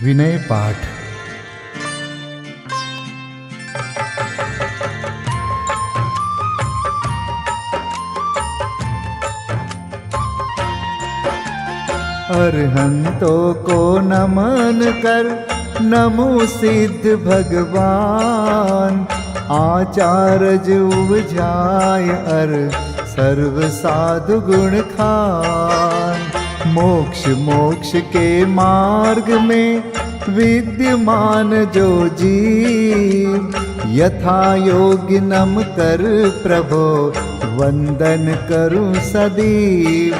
विनय पाठ। अरहंतों को नमन कर नमो सिद्ध भगवान। आचार्य उपजाय अर सर्व साधु गुण खान। मोक्ष के मार्ग में विद्यमान जो जीव, यथा योग्य नम कर प्रभो वंदन करूं सदैव।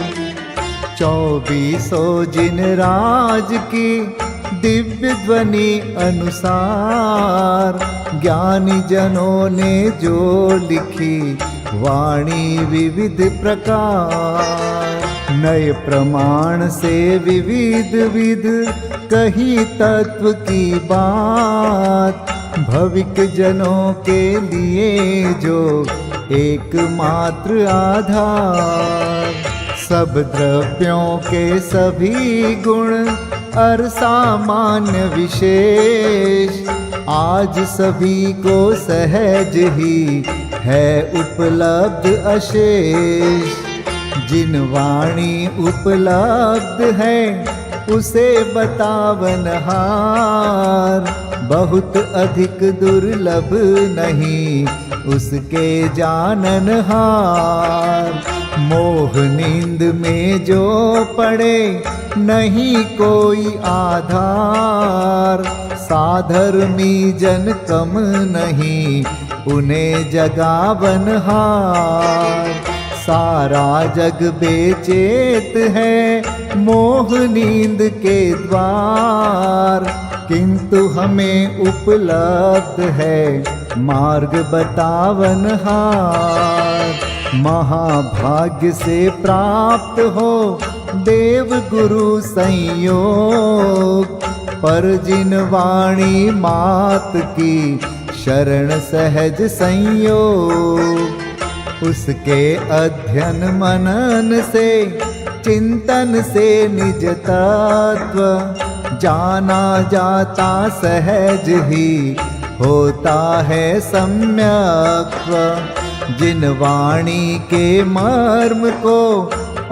24 जिन राज की दिव्य ध्वनि अनुसार, ज्ञानी जनों ने जो लिखी वाणी विविध प्रकार। नए प्रमाण से विविध विध कही तत्व की बात, भविक जनों के लिए जो एकमात्र आधार। सब द्रव्यों के सभी गुण और सामान्य विशेष, आज सभी को सहज ही है उपलब्ध अशेष। जिन वाणी उपलब्ध है उसे बतावन हार, बहुत अधिक दुर्लभ नहीं उसके जानन हार। मोह नींद में जो पड़े नहीं कोई आधार, साधर्मी जन कम नहीं उन्हें जगावन हार। सारा जग बेचैत है मोह नींद के द्वार, किंतु हमें उपलब्ध है मार्ग बतावन हार। महाभाग्य से प्राप्त हो देव गुरु संयोग, पर जिन वाणी मात की शरण सहज संयोग। उसके अध्ययन मनन से चिंतन से निज तत्व, जाना जाता सहज ही होता है सम्यक्त्व। जिन वाणी के मर्म को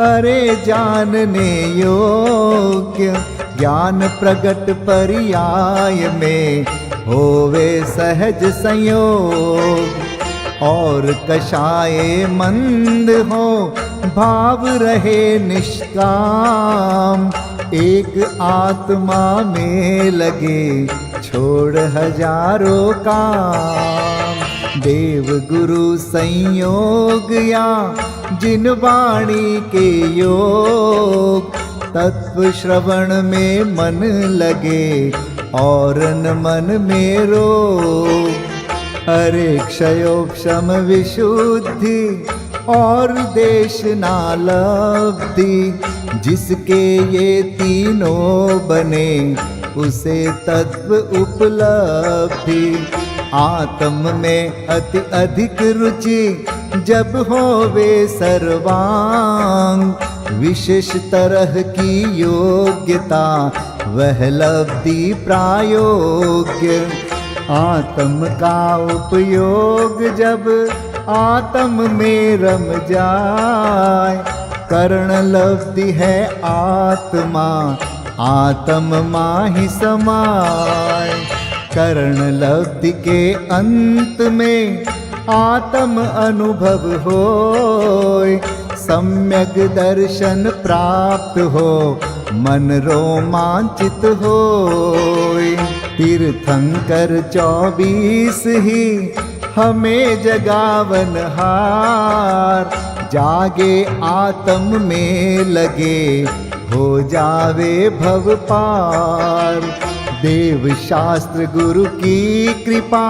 अरे जानने योग्य, ज्ञान प्रगट पर्याय में होवे सहज संयोग। और कषाये मंद हो भाव रहे निष्काम, एक आत्मा में लगे छोड़ हजारों काम। देव गुरु संयोग या जिन वाणी के योग, तत्व श्रवण में मन लगे और न मन में रोग। अरे क्षयोक्षम विशुद्धि और देशनालब्धि, जिसके ये तीनों बने उसे तत्व उपलब्धि। आत्म में अति अधिक रुचि जब होवे सर्वांग, विशेष तरह की योग्यता वह लब्धि प्रायोग्य। आत्म का उपयोग जब आत्म में रम जाए, कर्ण लब्धि है आत्मा आत्म माहि समाय। कर्ण लब्धि के अंत में आत्म अनुभव होय, सम्यक दर्शन प्राप्त हो मन रोमांचित होय। तीर्थंकर 24 ही हमें जगावन हार, जागे आत्म में लगे हो जावे भव पार। देव शास्त्र गुरु की कृपा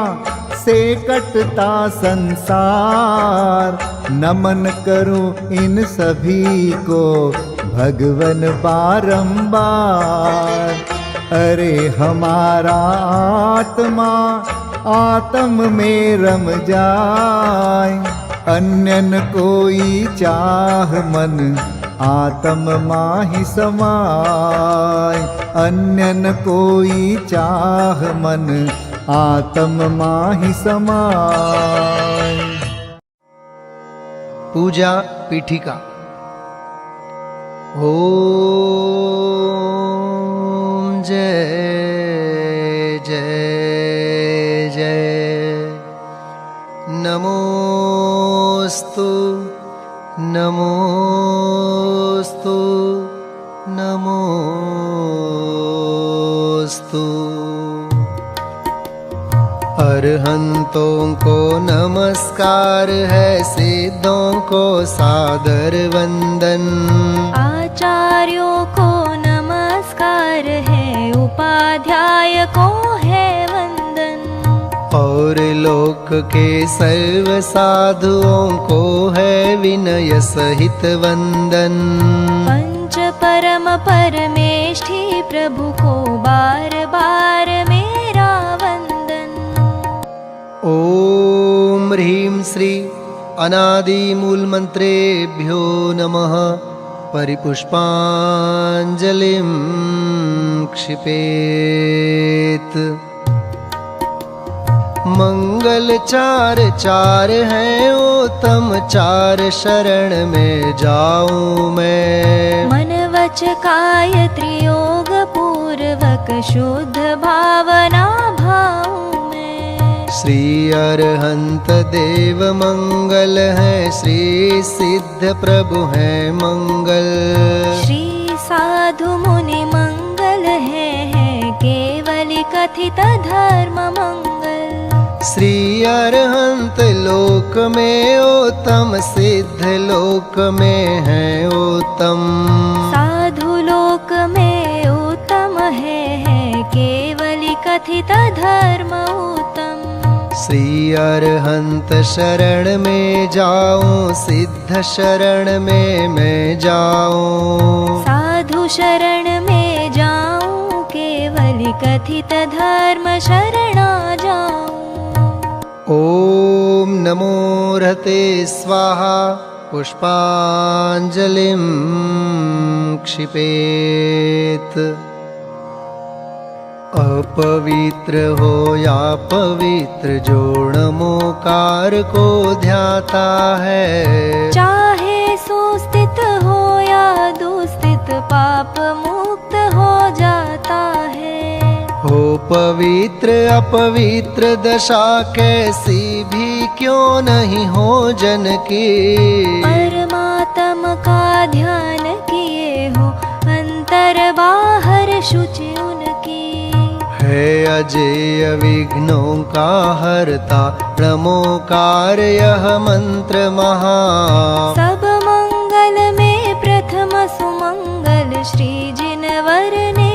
से कटता संसार, नमन करूं इन सभी को भगवन बारंबार। अरे हमारा आत्मा आत्म में रम जाए, अन्य न कोई चाह मन आत्म माहि समाय। अन्य न कोई चाह मन, आत्म माहि समाय। पूजा पीठिका। ओम जय जय जय। नमोस्तु नमोस्तु नमोस्तु। अरहंतों को नमस्कार है, सिद्धों को सादर वंदन। आचार्यों को नमस्कार है, उपाध्याय को है वंदन। और लोक के सर्व साधुओं को है विनय सहित वंदन। पंच परम परमेष्ठी प्रभु को बार बार मेरा वंदन। ओम ह्रीं श्री अनादि मूल मंत्रेभ्यो नमः। परिपुष्पांजलिं क्षिपेत। मंगल चार चार हैं उत्तम, चार शरण में जाऊं मैं। मन वच काय त्रियोग पूर्वक शुद्ध भावना भाऊं मैं। श्री अरहंत देव मंगल है, श्री सिद्ध प्रभु है मंगल। श्री साधु मुनि मंगल है केवली कथित धर्म मंगल। श्री अरहंत लोक में उत्तम, सिद्ध लोक में है उत्तम। साधु लोक में उत्तम है केवली कथित धर्म उत्तम। श्री अरहंत शरण में जाऊं, सिद्ध शरण में मैं जाऊं। साधु शरण में जाऊं, केवली कथित धर्म शरणा जाऊं। ओम नमो रहते स्वाहा। पुष्पांजलिं क्षिपेत। अपवित्र हो या पवित्र, जो नमोकार को ध्याता है। चाहे सुस्थित हो या दुस्थित, पाप मुक्त हो जाता है। हो पवित्र अपवित्र दशा कैसी भी क्यों नहीं हो जन की। परमात्मा का ध्यान किए हो, अंतर बाहर शुचि उनकी। है अजेय विघ्नों का हरता, नमोकार यह मंत्र महा। सब मंगल में प्रथम सुमंगल, श्री जिनवर ने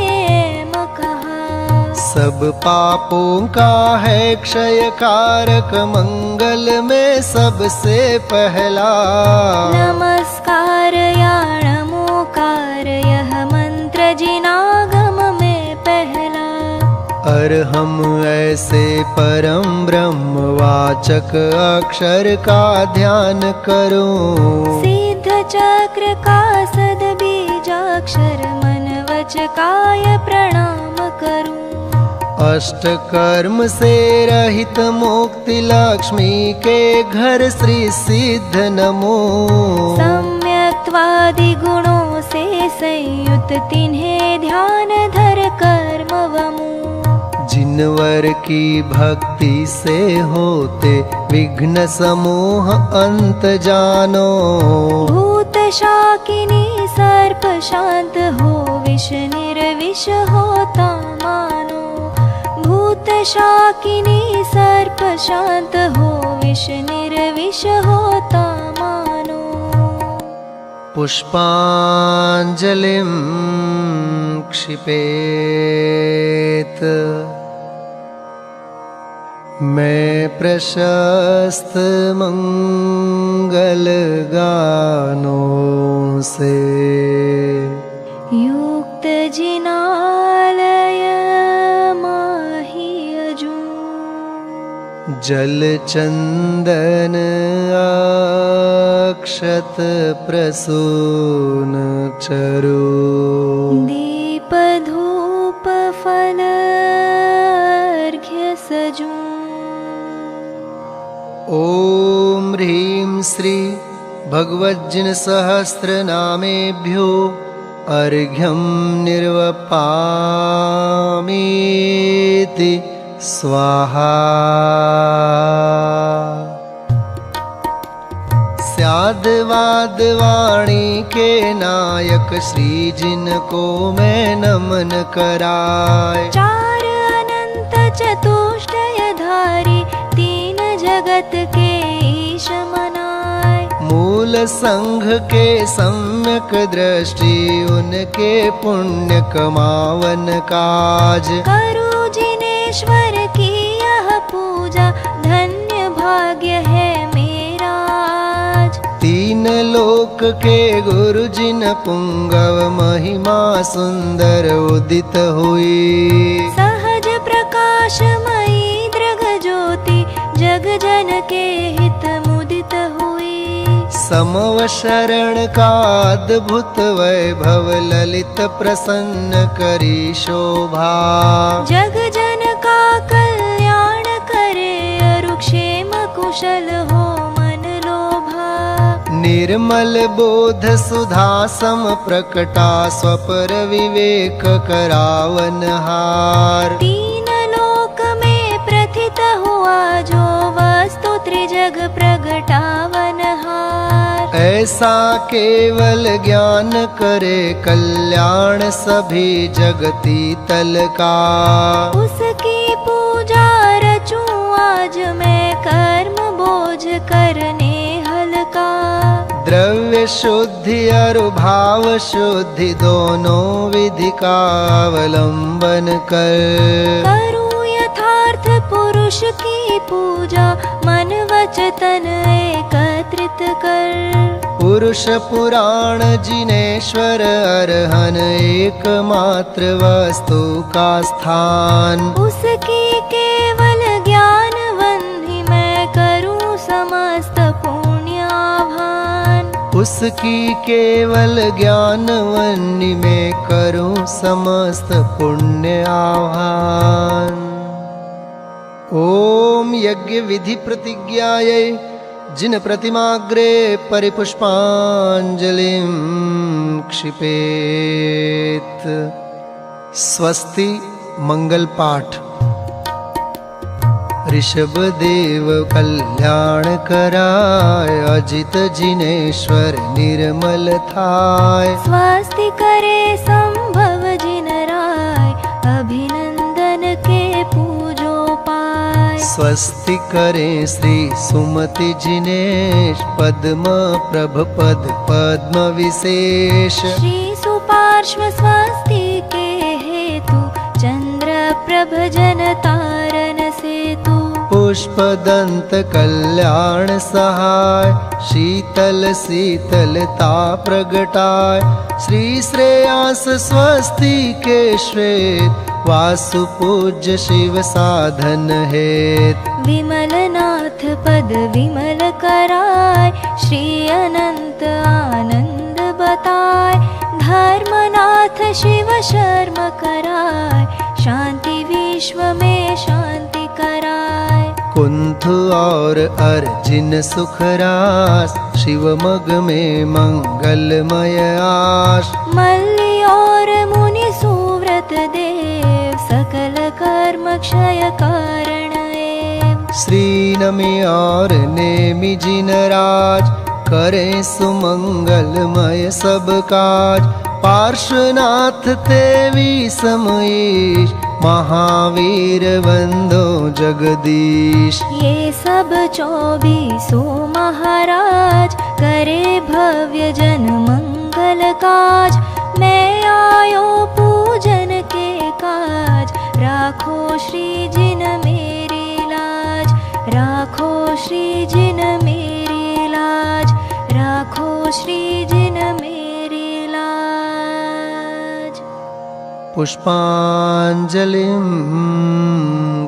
कहा। सब पापों का है क्षय कारक, मंगल में सबसे पहला। नमस्कार या नमोकार यह मंत्र जिनागम में पहला। और हम ऐसे परम ब्रह्म वाचक अक्षर का ध्यान करूं। सिद्ध चक्र का सद बीजाक्षर, मन वच काय प्रणाम करूं। अष्ट कर्म से रहित मुक्ति लक्ष्मी के घर श्री सिद्ध नमो। सम्यक्त्वादि गुणों से संयुक्त तिन्हें ध्यान धर कर्म वमु। जिनवर की भक्ति से होते विघ्न समूह अंत जानो। भूत शाकिनी सर्प शांत हो, विष निर्विष होता मानो। भूत शाकिनी सर्प शांत हो, विष निर्विष होता मानो। पुष्पांजलिं क्षिपेत। मैं प्रशस्त मंगल गानों से युक्त जिनालय माहि अजूं। जल चंदन अक्षत प्रसून चरु दीप धूप फल अर्घ्य सजूं। ओम ह्रीं श्री भगवज्जिन सहस्रनामेभ्यो अर्घ्यं निर्वपामीति स्वाहा। स्याद्वाद वाणी के नायक श्री जिनको मैं नमन कराय। चार अनंत चतुष्टयधारी तीन जगत के ईश मनाय। मूल संघ के सम्यक दृष्टि उनके पुण्य कमावन काज। करु जिनेश्वर की यह पूजा धन्य भाग्य है मेरा आज। तीन लोक के गुरु जिन पुंगव महिमा सुंदर उदित हुई। सहज प्रकाशमयी दृग ज्योति जग जन के हित मुदित हुई। समव शरण का अद्भुत वैभव ललित प्रसन्न करी शोभा। जग जन का कल्याण करे अरुक्षेम कुशल हो मन लोभा। निर्मल बोध सुधा सम प्रकटा स्वपर विवेक करावन हार। तीन लोक में प्रथित हुआ जो वस्तु त्रिजग प्रगटावन हार। ऐसा केवल ज्ञान करे कल्याण सभी जगती तल का। उसकी पूजा रचूं आज मैं कर्म बोझ करने हल्का। द्रव्य शुद्धि और भाव शुद्धि दोनों विधि का अवलंबन कर। करूं यथार्थ पुरुष की पूजा मन वचन एकत्रित कर। पुरुष पुराण जिनेश्वर अरहन एकमात्र वस्तु का स्थान। उसकी केवल ज्ञान वंदि मैं करूं समस्त पुण्याभान। उसकी केवल ज्ञान वन्नी में करूं समस्त पुण्य आह्वान। ओम यज्ञ विधि प्रतिज्ञायै जिन प्रतिमाग्रे परिपुष्पांजलिं क्षिपेत। स्वस्ति मंगल पाठ। ऋषभ देव कल्याण कराय अजित जिनेश्वर निर्मल थाय। स्वस्ति करे संभव जिन राय अभिनंदन के पूजो पाय। स्वस्ति करे श्री सुमति जिनेश पद्म प्रभ पद पद्म विशेष। श्री सुपार्श्व स्वस्ति के हेतु चंद्र प्रभ जन तारन सेतु। पुष्प दंत कल्याण सहाय शीतल शीतलता प्रगटाय। श्री श्रेयांस स्वस्ति के श्वेत वासु पूज्य शिव साधन हेत। विमल नाथ पद विमल कराय श्री अनंत आनंद बताय। धर्मनाथ शिव शर्म कराय शांति विश्व में शांति कराय। कुंथ और अर्जिन सुखरास शिव मग में मंगलमय आश। मल्ली और मुनि सुव्रत देव सकल कर्म क्षय कारण एव। श्री नमि और नेमि जिन राज करें सुमंगलमय सब काज। पार्श्वनाथ तेवी समईश महावीर वंदो जगदीश। ये सब 24 महाराज करे भव्य जन मंगल काज। मैं आयो पूजन के काज राखो श्री जिन मेरी लाज। राखो श्री जिन मेरी लाज। राखो श्री जिन मेरी लाज। पुष्पांजलिं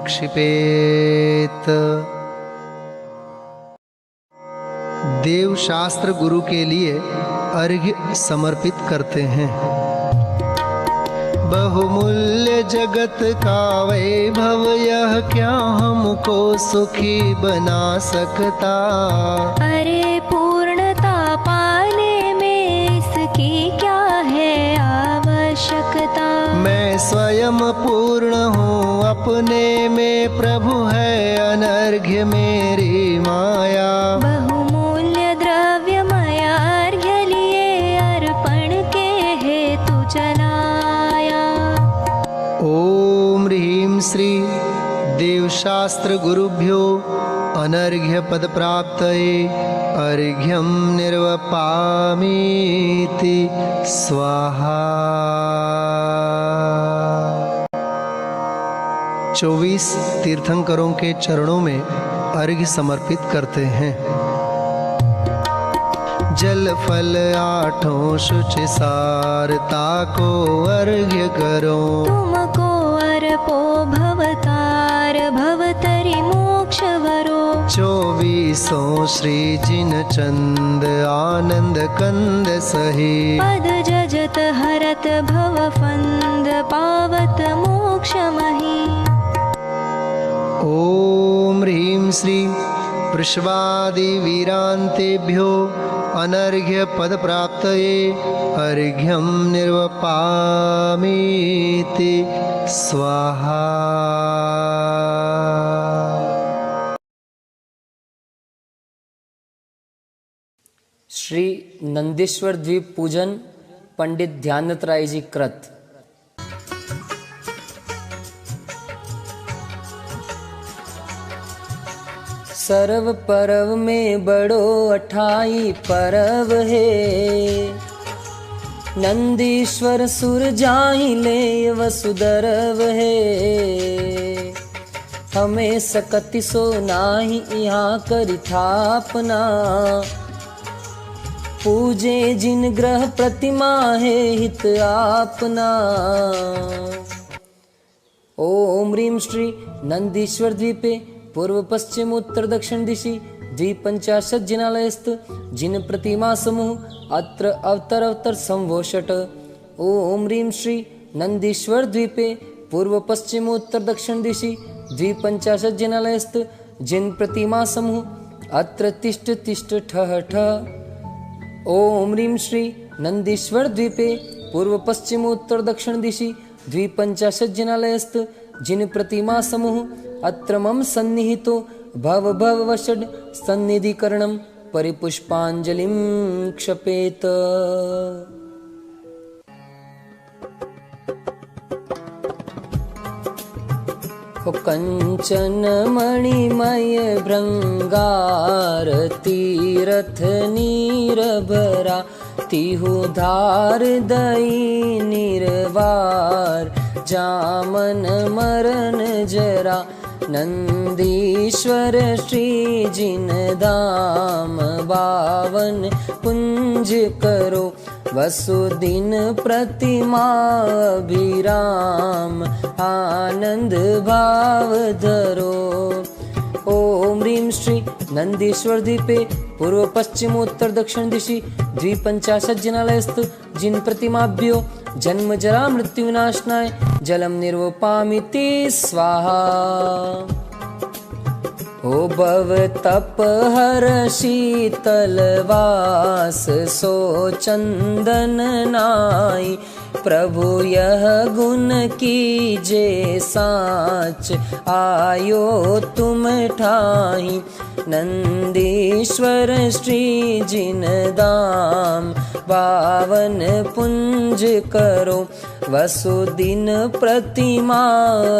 क्षिपेत। देवशास्त्र गुरु के लिए अर्घ्य समर्पित करते हैं। बहुमूल्य जगत का वैभव यह क्या हमको सुखी बना सकता। अरे पूर्णता पाने में इसकी क्या है आवश्यकता। मैं स्वयं पूर्ण हूँ अपने में, प्रभु है अनर्घ्य मेरी माया। बहुमूल्य द्रव्य माया अर्घ्य लिए अर्पण के हेतु चलाया। ओम ह्रीं श्री देवशास्त्र गुरुभ्यो अनर्घ्य पद प्राप्तये अर्घ्यं निर्वपामीति स्वाहा। 24 तीर्थंकरों के चरणों में अर्घ्य समर्पित करते हैं। जल फल आठों शुचि सारता को अर्घ्य करो। तुमको अर्पो भवतार भवतरि मोक्ष वरो। 24 श्री जिन चंद आनंद कंद सही। पद जजत हरत भव फंद पावत मोक्ष मही। ओम ह्रीं श्री वृषभादि वीरांतेभ्यो अनर्घ्य पद प्राप्तये अर्घ्यं निर्वपामीति स्वाहा। श्री नंदीश्वर द्वीप पूजन पंडित ध्यानत राय जी कृत। सर्व परव में बड़ो अठाई परव है। नंदीश्वर सुर जाहि ले वसुदरव है। हमें सकति सो नाही यहाँ करि थापना। पूजे जिन ग्रह प्रतिमा है हित आपना। ओम ह्रीं श्री नंदीश्वर द्वीपे पूर्व पश्चिम उत्तर दक्षिण दिशि 250 जिनालयस्थ जिन प्रतिमा समूह अत्र अवतर संवोषट। ओम ह्रीं श्री नंदीश्वर द्वीपे पूर्व पश्चिम उत्तर दक्षिण दिशि 250 जिनालयस्थ जिन प्रतिमा समूह अत्र तिष्ठ तिष्ठ ठः ठः। ओम ह्रीं श्री नंदीश्वर द्वीपे पूर्व पश्चिम उत्तर दक्षिण दिशि 250 जिनालयस्थ जिन प्रतिमा समूह अत्र मम सन्निहितो भव भव वषड् सन्निधिकरणं परिपुष्पांजलिं क्षपेत। कंचन मणिमय भृंगार तीरथ नीरभरा। तिहु धार दई निर्वार जामन मरण जरा। नंदीश्वर श्री जिन धाम बावन कुंज करो। वसुदिन प्रतिमा अभिराम आनंद भाव धरो। ओम ह्रीं श्री नंदीश्वर द्वीपे पूर्व पश्चिम उत्तर दक्षिण दिशि 250 जिनालयस्थ जिन प्रतिमाभ्यो जन्म जरा मृत्यु विनाशनाय जलम निर्वपामीति स्वाहा। ओ भव तप हर शीतल वास सो चंदन नाई। प्रभु यह गुण कीजे साच आयो तुम ठाई। नंदीश्वर श्री जिन दाम पावन पुंज करो। वसुदिन प्रतिमा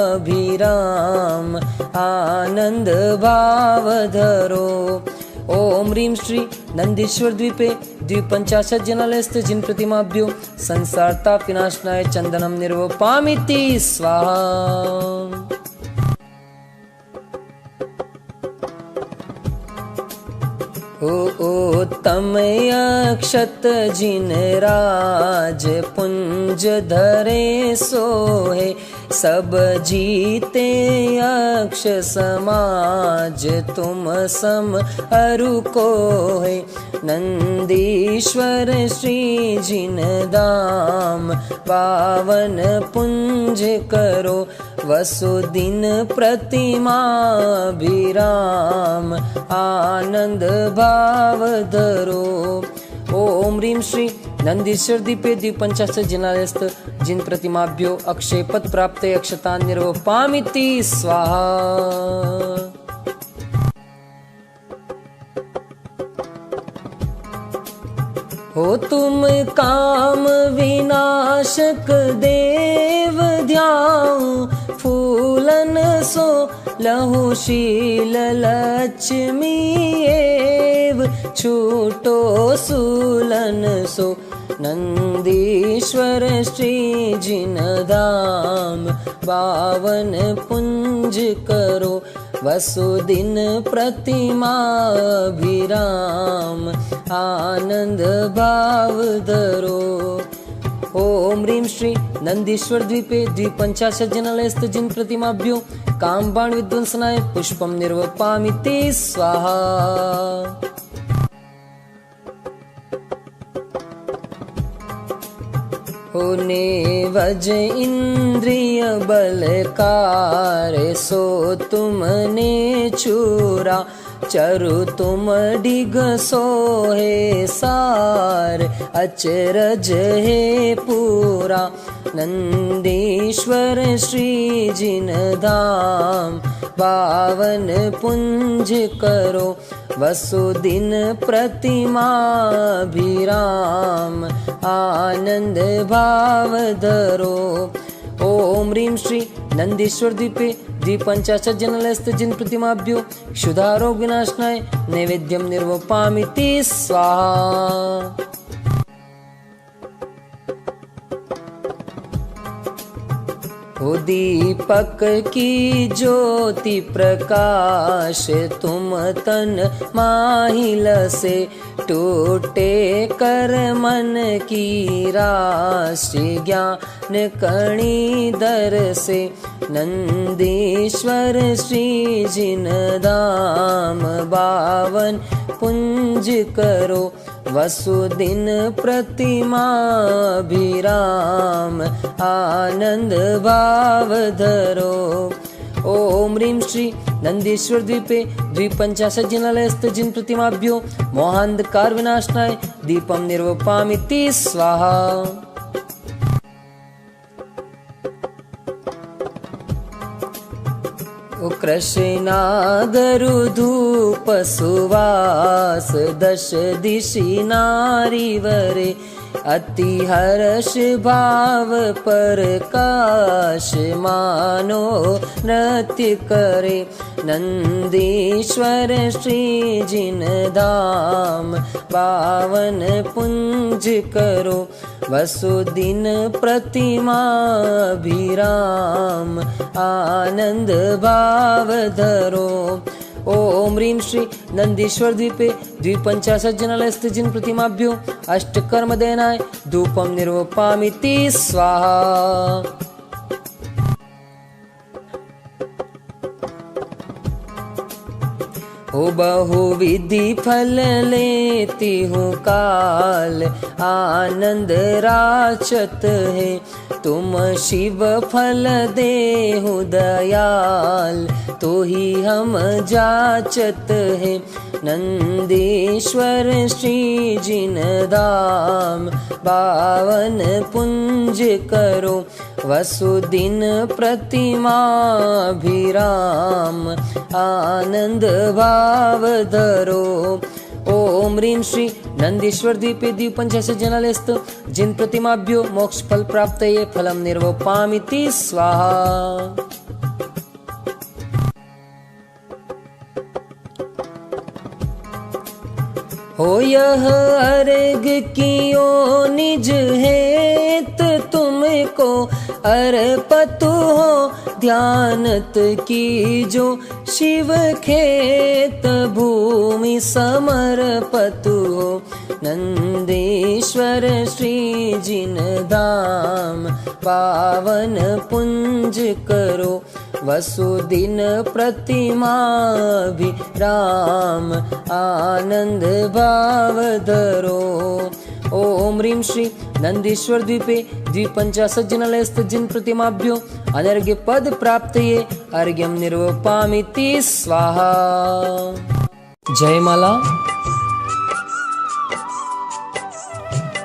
अभिराम आनंद भाव धरो। ओम ह्रीं श्री नंदीश्वर द्वीपे 250 जिनालयस्थ जिन प्रतिमाभ्यो संसार ताप विनाशनाय चंदनम निर्वपामीति स्वाहा। तमयक्षत जिन राज पुंज धरे सोहे सब जीते अक्ष समाज तुम सम अरु को है नंदीश्वर श्री जिन धाम पावन पुंज करो वसुदिन प्रतिमा विराम आनंद भाव धरो। ओम ह्रीं श्री नंदीश्वर दीपे द्विपंचाशत् जिनालयस्थ जिन प्रतिमाभ्यो अक्षय पद प्राप्त अक्षता निर्वपामिति स्वाहा। हो तुम काम विनाशक देव ध्याऊ फूलन सो लहु शील लक्ष्मी एव छूटो सूलन सो नंदीश्वर श्री जिन धाम पावन पुंज करो वसुदिन प्रतिमा विराम आनंद भाव धरो। ओम ह्रीं श्री नंदीश्वर द्वीपे द्विपंचाशत् जनालयस्थ जिन प्रतिमाभ्यो काम बाण विध्वंसनाय पुष्पम निर्वपामिति स्वाहा। होने वज इंद्रिय बलकार सो तुमने चूरा चरु तुम डिग सोहे सार अचरज है पूरा नंदीश्वर श्री जिन धाम पावन पुंज करो वसुदिन प्रतिमा विराम आनंद भाव धरो। ओम ह्रीं श्री नंदीश्वर द्वीपे द्विपंचाशत् जनालयस्थ जिन प्रतिमाभ्यो क्षुधारोग विनाशनाय नैवेद्यम निर्वपामिति स्वाहा। हो दीपक की ज्योति प्रकाश तुम तन माहिल से टूटे कर मन की राशि ज्ञान कणी दर से नंदीश्वर श्री जिन धाम बावन पुंज करो वसुदिन प्रतिमा विराम आनंद भाव धरो। ओम ह्रीं श्री नंदीश्वर द्वीपे द्विपंचाशत् जिनालयस्थ जिन प्रतिमाभ्यो मोहांधकार विनाशनाय दीपम निर्वपामिति स्वाहा। ओ कृष्णागरु धूप सुवास दश दिशि नारीवरे अति हर्ष भाव प्रकाश मानो नृत्य करे नंदीश्वर श्री जिन धाम पावन पुंज करो वसुदिन प्रतिमा विराम आनंद भाव धरो। ओम ह्रीं श्री नंदीश्वर द्वीपे द्विपंचाशत् जनालयस्थ जिन प्रतिमाभ्यो अष्टकर्म देनाय धूपम निर्वपामिति स्वाहा। हो बहुविधि फल लेती हूँ काल आनंद राचत है तुम शिव फल देहु दयाल तो ही हम जाचत है नंदीश्वर श्री जिन धाम पावन पुंज करो वसुदिन प्रतिमा विराम आनंद भाव धरो। ओम ह्रीं श्री नंदीश्वर द्वीपे द्विपंचाशत् जनालयस्थ जिन प्रतिमाभ्यो मोक्ष फल प्राप्तये फलम निर्वपामिति स्वाहा। हो यह अर्घ कियो निज हेत तुमको अर्पतु हो ध्यानत कीजो शिव खेत भूमि समर्पतु हो नंदीश्वर श्री जिन धाम पावन पुंज करो वसुदिन प्रतिमा भी राम आनंद भाव धरो। ओम ह्रीं श्री नंदीश्वर द्वीपे द्विपंचाशत् जिनालयस्थ जिन प्रतिमाभ्यो अनर्घ्य पद प्राप्तये अर्घ्यं निर्वपामिति स्वाहा। जयमाला।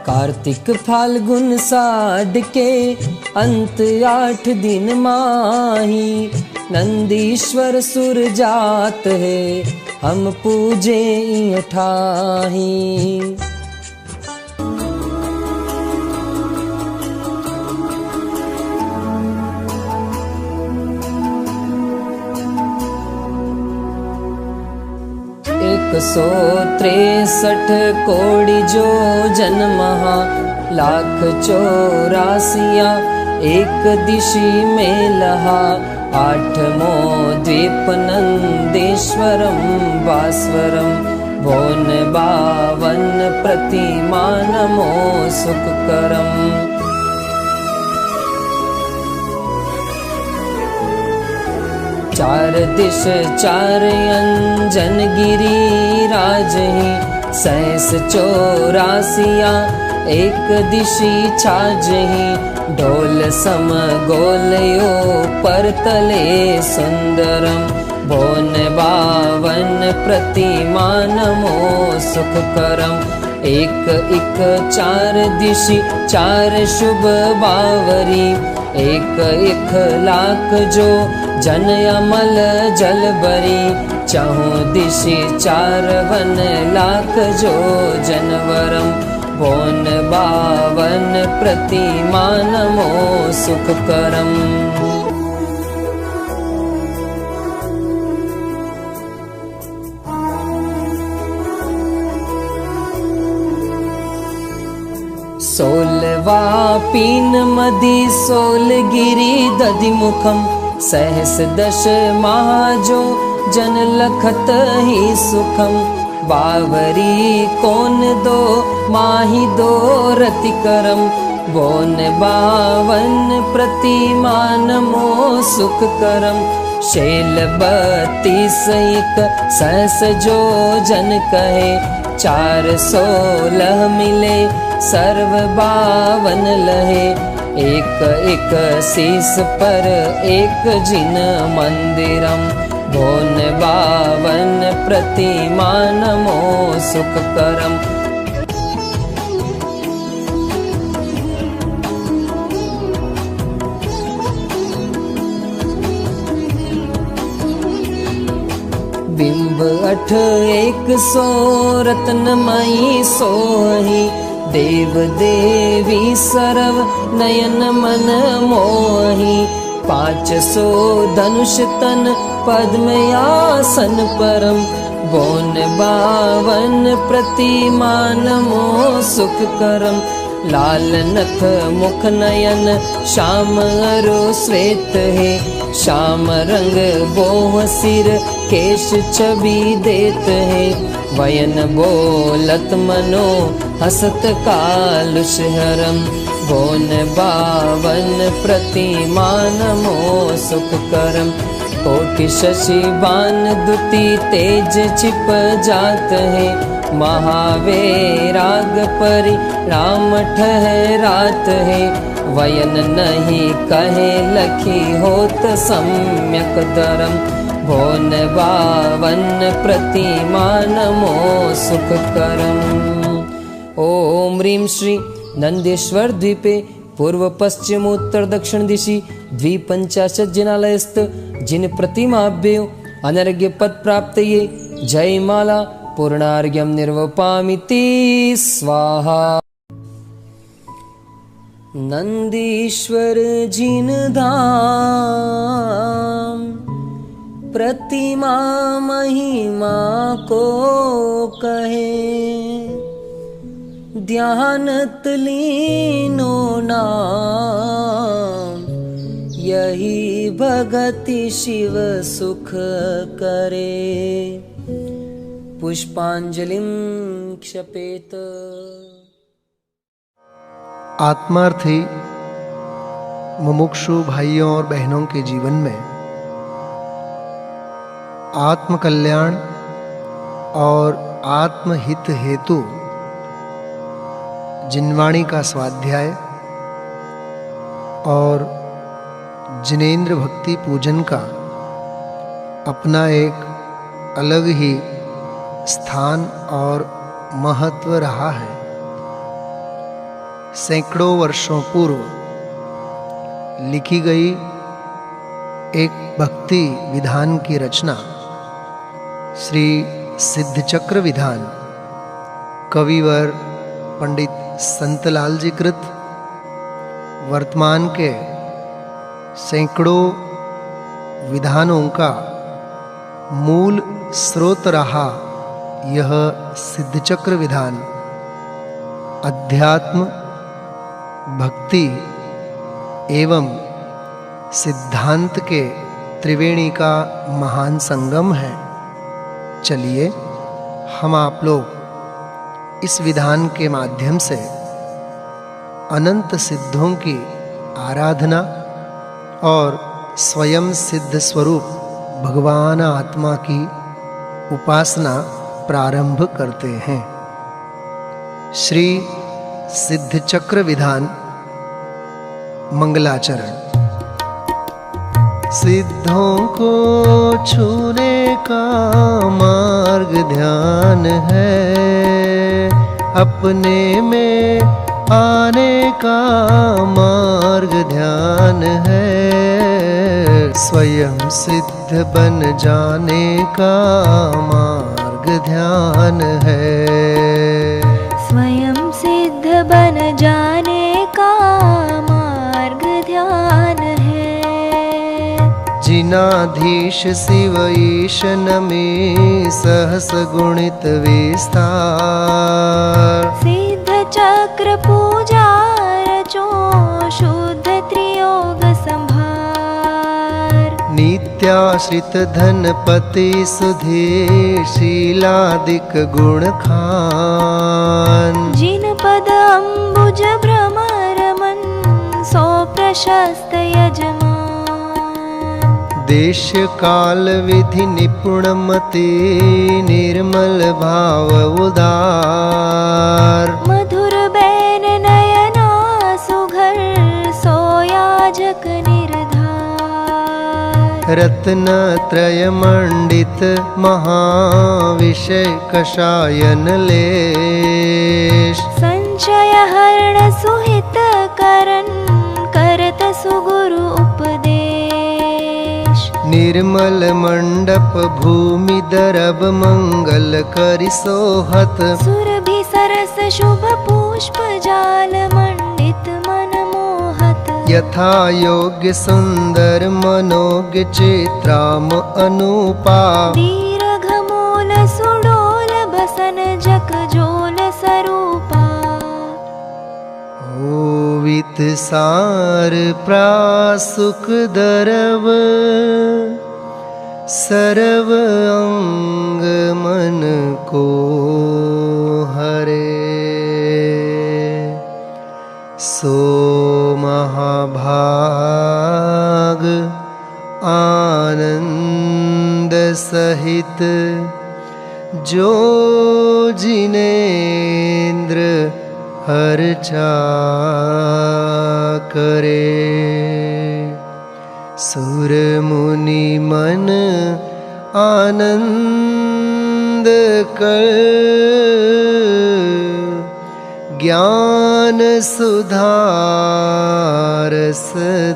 कार्तिक फाल्गुन साढ़ के अंत 8 दिन माही नंदीश्वर सुर जात है हम पूजे ठाही। एक 163 कोटि जो जन्महा लाख 84 एक दिशि में लहा 8मो द्वीप नंदेश्वरम भास्वरम भोन 52 प्रतिमा नमो सुखकरम। चार दिश 4 अंजन गिरी राजहि 84 एक दिशि छाजहि ढोल सम गोलयो परतले सुंदरम भोन 52 प्रतिमा नमो सुखकरम। एक 4 दिशि 4 शुभ बावरी एक 1 जो जन अमल जल बरी चहु दिशि 4 लाख जो जनवरम भोन 52 प्रतिमा नमो सुखकरम। सोलवा पीन मदि सोलगिरी दधिमुखम सहस 10 महाजो जन लखत ही सुखम बावरी कोन 2 माही 2 रतिकरम बोन 52 प्रतिमा नमो सुखकरम। शैल 32 एक सहस जो जन कहे 416 मिले सर्व 52 लहे एक शीस पर एक जिन मंदिरम भोन 52 प्रतिमा नमो सुखकरम। बिंब 8 100 रत्नमयी सोही देव देवी सर्व नयन मन मोही 500 धनुष तन पद्मयासन परम बोन 52 प्रतिमा नमो सुखकरम। लाल नख मुख नयन श्याम अरु श्वेत है श्याम रंग बोह सिर केश छवि देत है वयन बोलत मनो हसत कालुष हरम बोन 52 प्रतिमा नमो सुखकरम। कोटि शशि बान दुति तेज छिप जात है महावैराग परि राम ठहरात है वयन नहीं कहे लखी होत सम्यक धरम भोन 52 प्रतिमा नमो सुखकरम। ओम ह्रीं श्री नंदेश्वर द्वीपे पूर्व पश्चिम उत्तर दक्षिण दिशि 250 जिनालयस्थ जिन प्रतिमाभ्यो अनर्घ्य पद प्राप्तये जयमाला पूर्णार्घ्यं निर्वपामिति स्वाहा। नंदीश्वर जिन धाम प्रतिमा महिमा को कहे ध्यानत लीनो नाम, यही भगति शिव सुख करे। पुष्पांजलिं क्षपेत। आत्मार्थी मुमुक्षु भाइयों और बहनों के जीवन में आत्मकल्याण और आत्महित हेतु जिनवाणी का स्वाध्याय और जिनेंद्र भक्ति पूजन का अपना एक अलग ही स्थान और महत्व रहा है। सैकड़ों वर्षों पूर्व लिखी गई एक भक्ति विधान की रचना श्री सिद्धचक्र विधान कविवर पंडित संतलाल जी कृत वर्तमान के सैकड़ों विधानों का मूल स्रोत रहा यह सिद्धचक्र विधान अध्यात्म, भक्ति एवं सिद्धांत के त्रिवेणी का महान संगम है। चलिए हम आप लोग इस विधान के माध्यम से अनंत सिद्धों की आराधना और स्वयं सिद्ध स्वरूप भगवान आत्मा की उपासना प्रारंभ करते हैं। श्री सिद्धचक्र विधान मंगलाचरण। सिद्धों को छूने का मार्ग ध्यान है, अपने में आने का मार्ग ध्यान है, स्वयं सिद्ध बन जाने का मार्ग ध्यान है। स्वयं सिद्ध बन जाने का मार्ग ध्यान है। जिनाधीश शिव ईश नमे सहस गुणित विस्तार, सिद्ध चक्र पूजा रचो शुद्ध त्रियोग संभार। नित्याश्रित धनपति सुधीर शीलादिक गुण खान, जिन पद अम्बुज भ्रमर मन सो प्रशस्त यजमान। देश काल विधि निपुण मति निर्मल भाव उदार, मधुर बैन नयना सुघर सोयाजक निर्धार। रत्न त्रय मंडित महाविषय कषायन लेश, संचय हरण सुहित करन करत सुगुरु उपदेश। निर्मल मंडप भूमि दरब मंगल करि सोहत, सुरभि सरस शुभ पुष्प जाल मंडित मन मोहत। यथा योग्य सुंदर मनोज्ञ चित्राम अनुपा, दीर्घ मूल सुडोल बसन जक जोल सरूपा। ओवित सार प्रासुक दरव, सर्व अंग मन को हरे। सो महाभाग आनंद सहित, जो जिनेंद्र हर्चा करे। सुर मुनि मन आनंद कर, ज्ञान सुधारस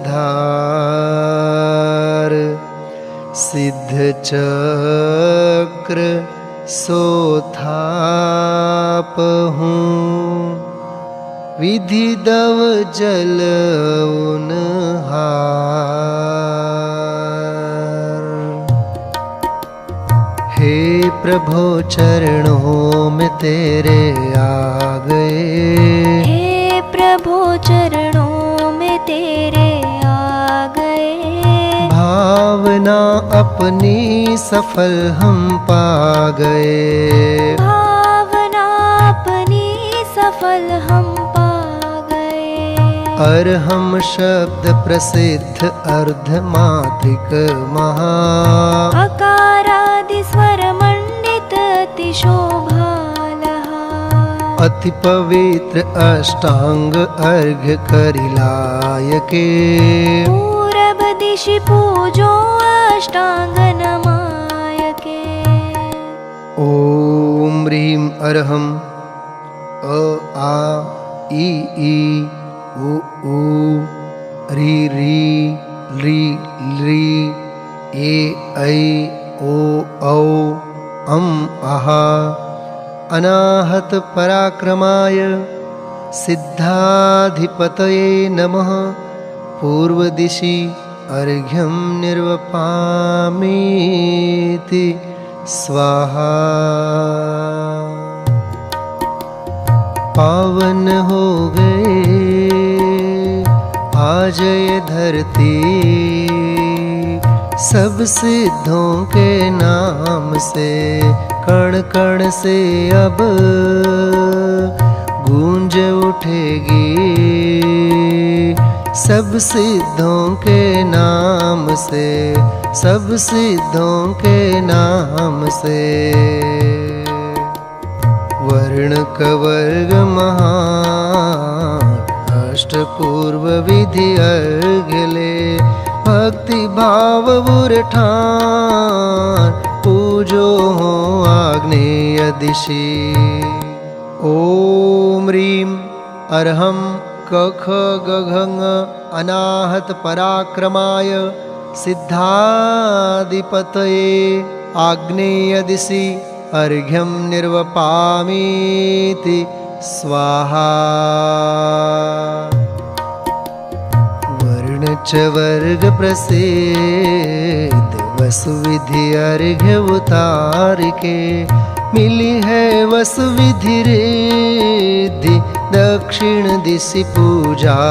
धार। सिद्ध चक्र सोथाप हूँ, विधि दव जल उनहार। हे प्रभु चरणों में तेरे आ गए। हे प्रभु चरणों में तेरे आ गए। भावना अपनी सफल हम पा गए। भावना अपनी सफल हम पा गए। अर्हम शब्द प्रसिद्ध अर्धमात्रिक महा। अकारादि स्वर मंडित अति शोभालहा। अति पवित्र अष्टांग अर्घ्य करिलायके। पूरब दिशि पूजो अष्टांग नमायके। ओम ह्रीं अर्हं अ आ ई उ री री ली ली ए ऐ ओ औ अम आहा। अनाहत पराक्रमाय सिद्धाधिपतये नमः। पूर्व दिशि अर्घ्यं निर्वपामीति स्वाहा। पावन हो गए आज ये धरती सब सिद्धों के नाम से। कण कण से अब गूंज उठेगी सब सिद्धों के नाम से। सब सिद्धों के नाम से। वर्ण कवर्ग महान अष्टपूर्व विधि अर्घ्य ले। भक्ति भाव उरठान पूजो हो आग्नेय दिशि। ओम ह्रीं अर्हं कख गघङ अनाहत पराक्रमाय सिद्धाधिपतये आग्नेय दिशि अर्घ्यं निर्वपामीति स्वाहा। वर्ण च वर्ग प्रसिद्ध वसुविधि अर्घ्य उतार के। मिली है वसुविधि रिद्धि दक्षिण दिशि पूजा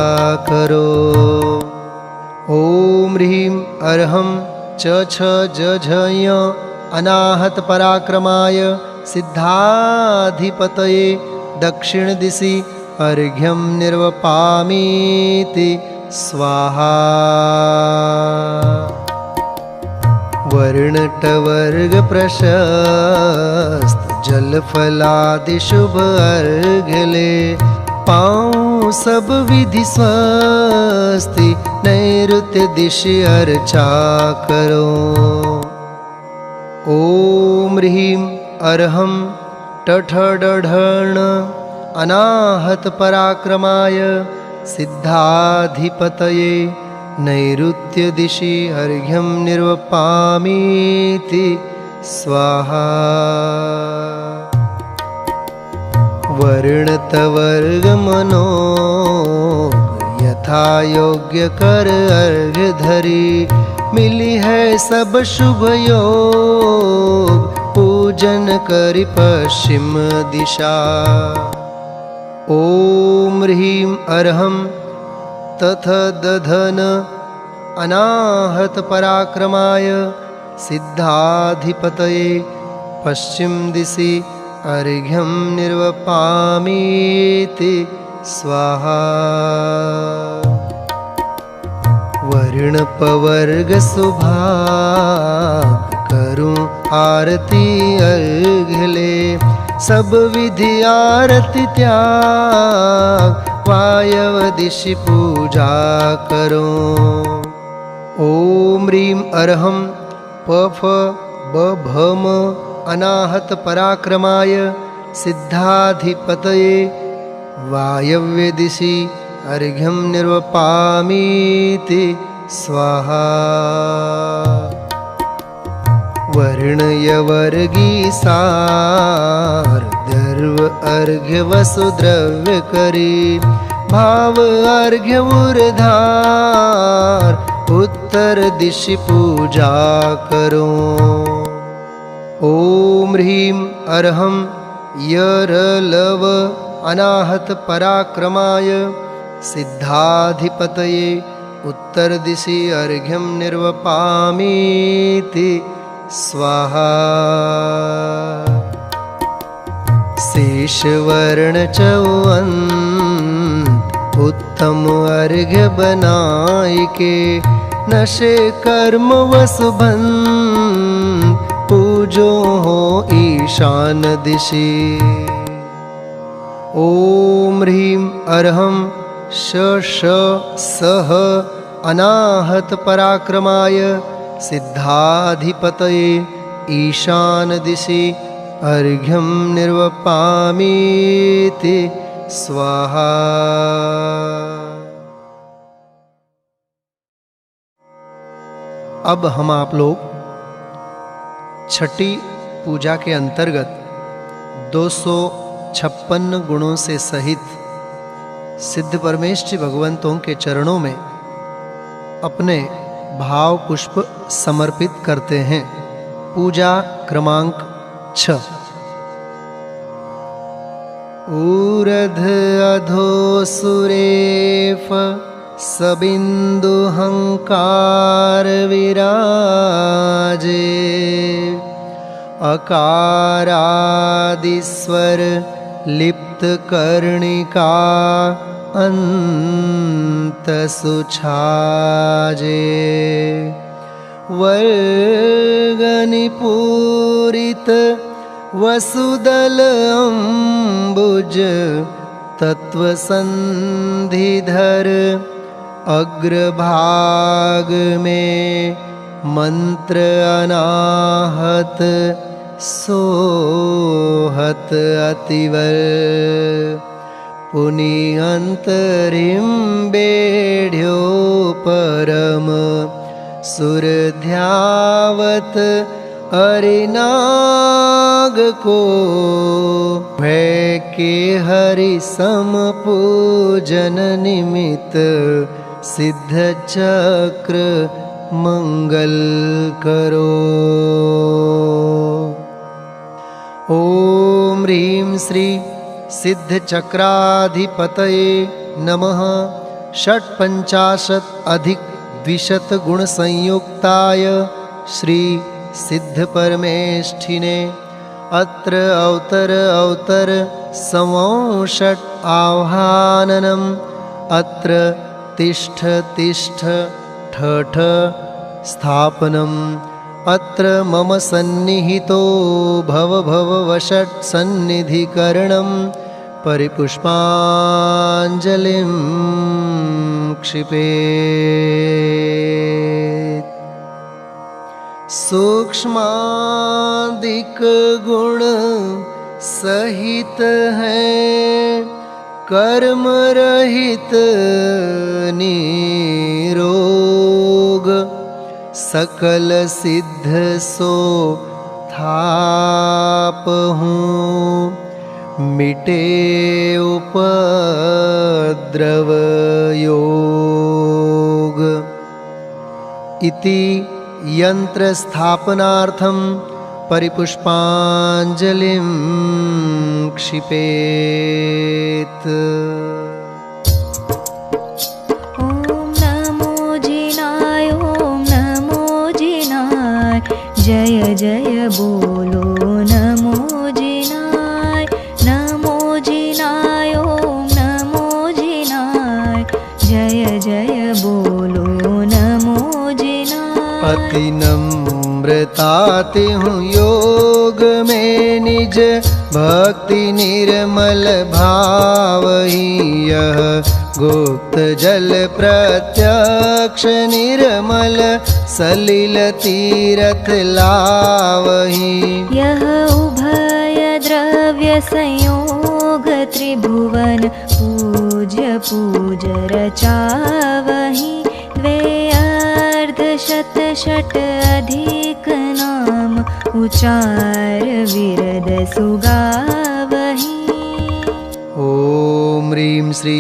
करो। ओम ह्रीं अर्हं च छ ज झ य अनाहत पराक्रमाय सिद्धाधिपतये दक्षिण दिशि अर्घ्यं निर्वपामीति स्वाहा। वर्णटवर्ग प्रशस्त जल फलादि शुभ अर्घ्य ले। पाऊँ सब विधि स्वस्ति नैऋत्य दिशि अर्चा करो। ओम ह्रीं अर्हं टठ डढण अनाहत पराक्रमाय सिद्धाधिपतये नैऋत्य दिशि अर्घ्यं निर्वपामीति स्वाहा। वर्णतवर्ग मनोग यथा योग्य कर अर्घ्य धरी। मिली है सब शुभ योग पूजन करि पश्चिम दिशा। ओम ह्रीं अर्हं तथ दधन अनाहत पराक्रमाय सिद्धाधिपतये पश्चिम दिशि अर्घ्यं निर्वपामीति स्वाहा। वर्ण पवर्ग सुभाग करूं आरती अर्घ्य ले। सब विधि आरती त्याग वायव दिशि पूजा करो। ओम ह्रीं अर्हं पफ बभम अनाहत पराक्रमाय सिद्धाधिपतये वायव्य दिशि अर्घ्यं निर्वपामीति स्वाहा। वर्णयवर्गी सार दर्व अर्घ्य वसुद्रव्य करी। भाव अर्घ्य उर्धार उत्तर दिशि पूजा करो। ॐ ह्रीं अर्हं यरलव अनाहत पराक्रमाय सिद्धाधिपतये उत्तरदिशि अर्घ्यं निर्वपामीति स्वाहा। शेषवर्ण चौवन उत्तम अर्घ्य बनाय के नशे कर्म वसुबन पूजो हो ईशान दिशि। ॐ ह्रीं अर्हं सह अनाहत पराक्रमाय सिद्धाधिपतये ईशान दिशि अर्घ्यं निर्वपामीति स्वाहा। अब हम आप लोग छठी पूजा के अंतर्गत 256 गुणों से सहित सिद्ध परमेष्ठी भगवंतों के चरणों में अपने भाव पुष्प समर्पित करते हैं। पूजा क्रमांक 6। ऊर्ध अधो सुरेफ सबिंदुहंकार विराजे अकारादिस्वर लिप्त कर्णिका अंत सुछाजे वर्गनिपूरित वसुदल अम्बुज तत्वसंधिधर अग्रभाग में मंत्र अनाहत सोहत अतिवर पुनि अंतरिम बेढ़्यो परम सुर ध्यावत अरिनाग को भय के हरि सम पूजन निमित्त सिद्ध चक्र मंगल करो। ओम ह्रीं श्री सिद्ध चक्राधिपतये नमः। षट्पंचाशत् अधिक द्विशत गुण संयुक्ताय श्री सिद्ध परमेष्ठिने अत्र अवतर संवषट् आह्वाननम् अत्र तिष्ठ ठठ स्थापनम् अत्र मम सन्निहितो भव वषट् सन्निधिकरणम् परिपुष्पाञ्जलिं क्षिपेत्। सूक्ष्मादिक गुण सहित है कर्म रहित निरोग सकल सिद्ध सो थाप हूँ मिटे उपद्रव योग। इति यंत्र स्थापनार्थं परिपुष्पाञ्जलिं क्षिपेत्। ॐ नमो जिनाय, ॐ नमो जिनाय, जय जय बोलो नमो जिनाय। नमो जिनाय, ॐ नमो जिनाय, जय जय बोलो नमो जिनाय। अति नम्रताति हूँ योग में निज भक्ति निर्मल भाव ही यह गुप्त जल प्रत्यक्ष निर्मल सलिल तीरथ लावही। यह उभय द्रव्य संयोग त्रिभुवन पूज्य पूज रचावही। द्वे अर्ध शत षट अधिक नाम उचार विरद सुगावही। ओम ह्रीं श्री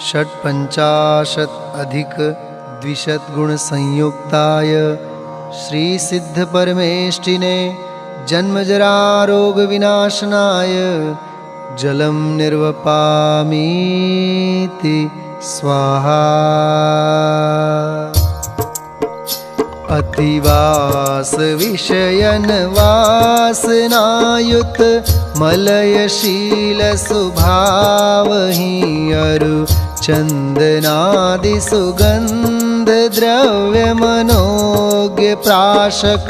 षट्पंचाशत् अधिक द्विशत गुण संयुक्ताय श्री सिद्ध परमेष्ठिने जन्मजरारोगविनाशनाय जलं निर्वपामीति स्वाहा। अतिवासविषयन वासनायुत मलयशील स्वभावहि अरु चन्दनादि सुगन्ध द्रव्य मनोज्ञ प्राशक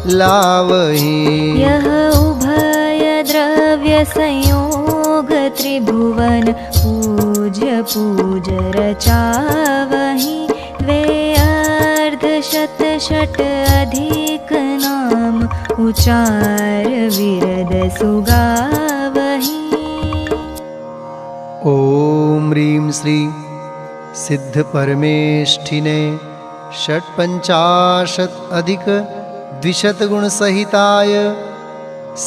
लावहि। यः उभय द्रव्य संयोग त्रिभुवन पूज्य पूज रचावहि। द्वे अर्ध शत षट अधिक नाम उचार विरद सुगावहि। ॐ ह्रीं श्री सिद्ध परमेष्ठिने षट्पञ्चाशत् अधिक द्विशतगुणसहिताय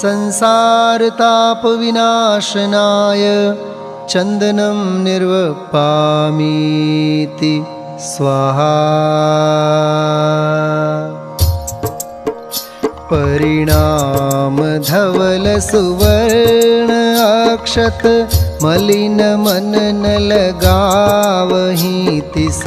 संसारताप विनाशनाय चन्दनं निर्वपामीति स्वाहा। परिणाम धवल सुवर्ण अक्षत मलिन मन न लगावहि। तिस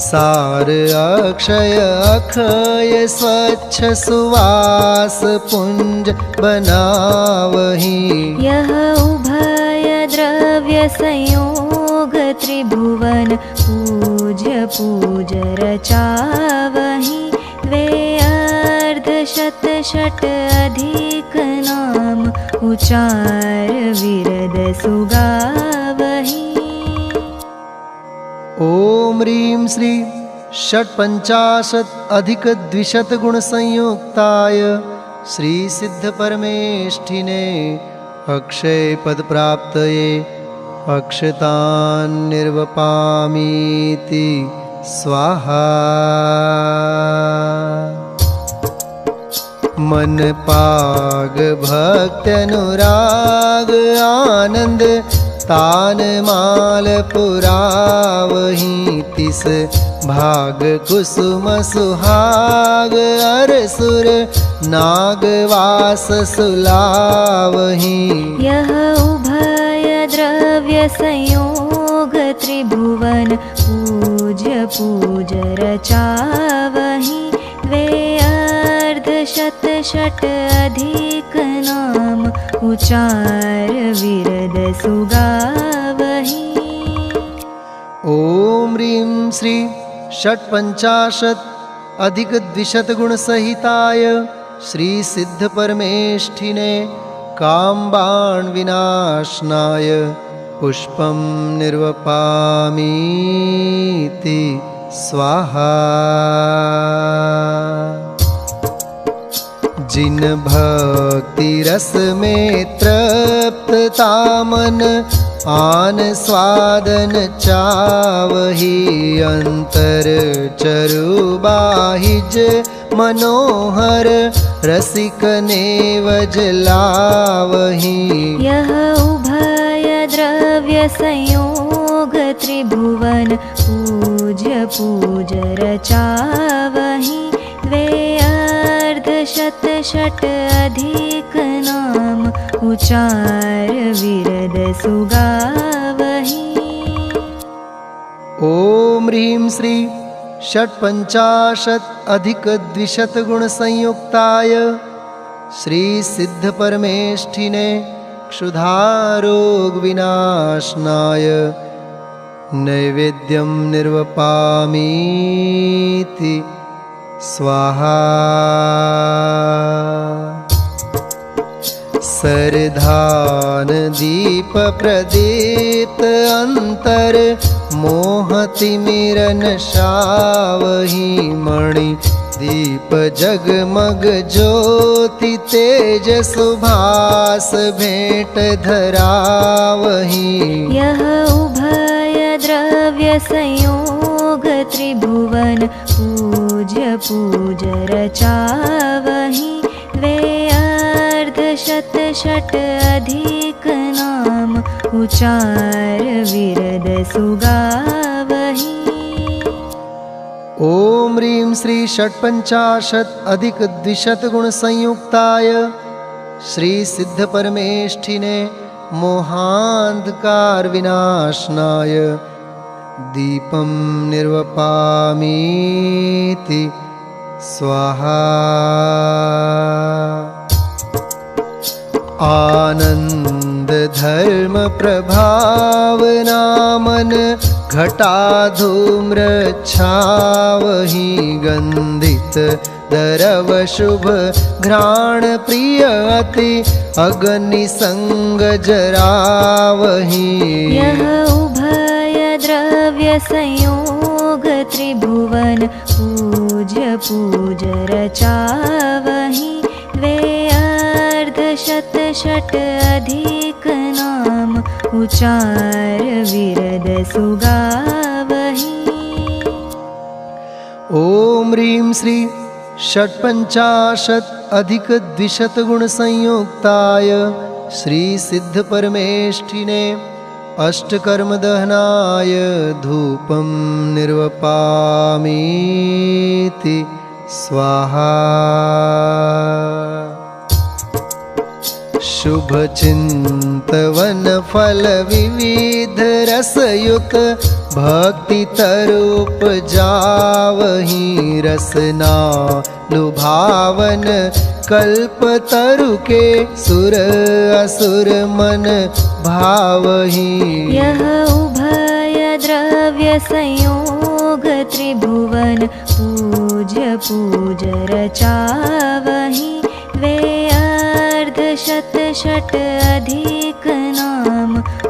सार अक्षय अक्षय स्वच्छ सुवास पुंज बनावहि। यः उभय द्रव्य संयोग त्रिभुवन पूज्य पूज रचावहि। द्वे अर्ध शत षट अधिक नाम उचार विरद सुगावहि। ॐ ह्रीं श्री षट्पञ्चाशत् अधिक द्विशतगुणसंयुक्ताय श्री सिद्ध परमेष्ठिने अक्षय पद प्राप्तये अक्षतान् निर्वपामीति स्वाहा। मन पाग भक्ति अनुराग आनंद तान माल पुरावहि। तिस भाग कुसुम सुहाग अरसुर नागवास सुलावहि। यः उभय द्रव्य संयोग त्रिभुवन पूज्य पूज रचावहि। द्वे अर्ध शत षट अधिक नाम उचार विरद सुगावहि। ॐ ह्रीं श्री षट्पञ्चाशत् अधिक द्विशतगुणसहिताय श्री सिद्ध परमेष्ठिने कामबाण विनाशनाय पुष्पं निर्वपामीति स्वाहा। जिन भक्ति रस में तृप्तता मन आन स्वादन चावहि। अंतर चरु बाहिज मनोहर रसिक नेवज लावहि। यः उभय द्रव्य संयोग त्रिभुवन पूज्य पूज रचावहि। द्वे अर्ध शत षट अधिक नाम उचार विरद सुगावहि। ॐ ह्रीं श्री षट्पञ्चाशत् अधिक द्विशतगुणसंयुक्ताय श्री सिद्ध परमेष्ठिने क्षुधारोग विनाशनाय नैवेद्यं निर्वपामीति स्वाहा। सरधान दीप प्रदीप्त अंतर मोहतिमिरन शावहि। मणि दीप जगमग ज्योति तेज सुभास भेंट धरावहि। यः उभय द्रव्य संयोग त्रिभुवन पूज्य पूज रचावहि। द्वे अर्ध शत षट अधिक नाम उचार विरद सुगावहि। ॐ ह्रीं श्री षट्पञ्चाशत् अधिक द्विशतगुणसंयुक्ताय श्री सिद्ध परमेष्ठिने मोहांधकार विनाशनाय दीपं निर्वपामीति स्वाहा। आनंद धर्म प्रभावनामन घटाधूम्र छावहि गंधित दरव शुभ घ्राण प्रिय अति अग्नि संग जरावहि। यह उभय द्रव्य संयोग त्रिभुवन पूज्य पूज रचावहि। वे अर्ध शत षट अधिक नाम उचार विरद सुगावहि। ओम ह्रीं श्री षट्पंचाशत् अधिक द्विशत गुण संयुक्ताय श्री सिद्ध परमेष्ठिने अष्टकर्म दहनाय धूपं निर्वपामीति स्वाहा। शुभ चिंतवन फल विविध रसयुत भक्ति तरूप जावहि। रसना लुभावन कल्प तरु के सुर असुर मन भावहि। यह उभय द्रव्य संयोग त्रिभुवन पूज्य पूज रचावहि। वे अर्ध शत षट अधिक नाम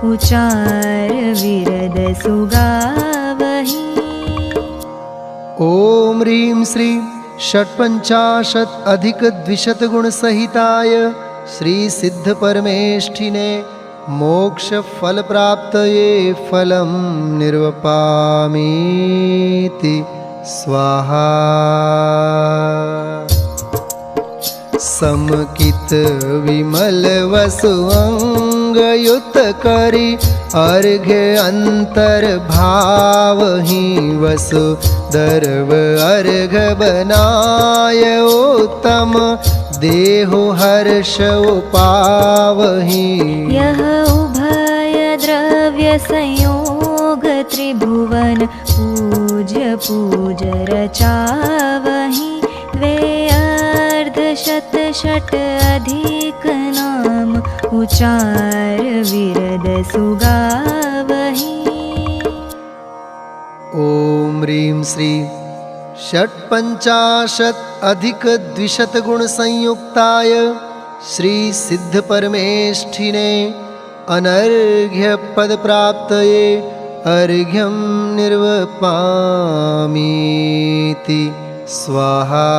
उचार विरद सुगावहि। ओम ह्रीं श्री षट्पंचाशत् अधिक द्विशत गुण सहिताय श्री सिद्ध परमेष्ठिने मोक्ष फल प्राप्तये फलं निर्वपामीति स्वाहा। समकित विमल वसु अंगयुत करि अर्घ्य अंतर भावहि। वसु दर्व अर्घ बनाय उत्तम देहो हर्ष पावहि। यह उभय द्रव्य संयोग त्रिभुवन पूज्य पूज रचावहि। वे अर्ध शत षट अधिक नाम उचार विरद सुगावहि। ओम ह्रीं श्री षट्पंचाशत् अधिक द्विशत गुण संयुक्ताय श्री सिद्ध परमेष्ठिने अनर्घ्य पद प्राप्तये अर्घ्यं निर्वपामीति स्वाहा।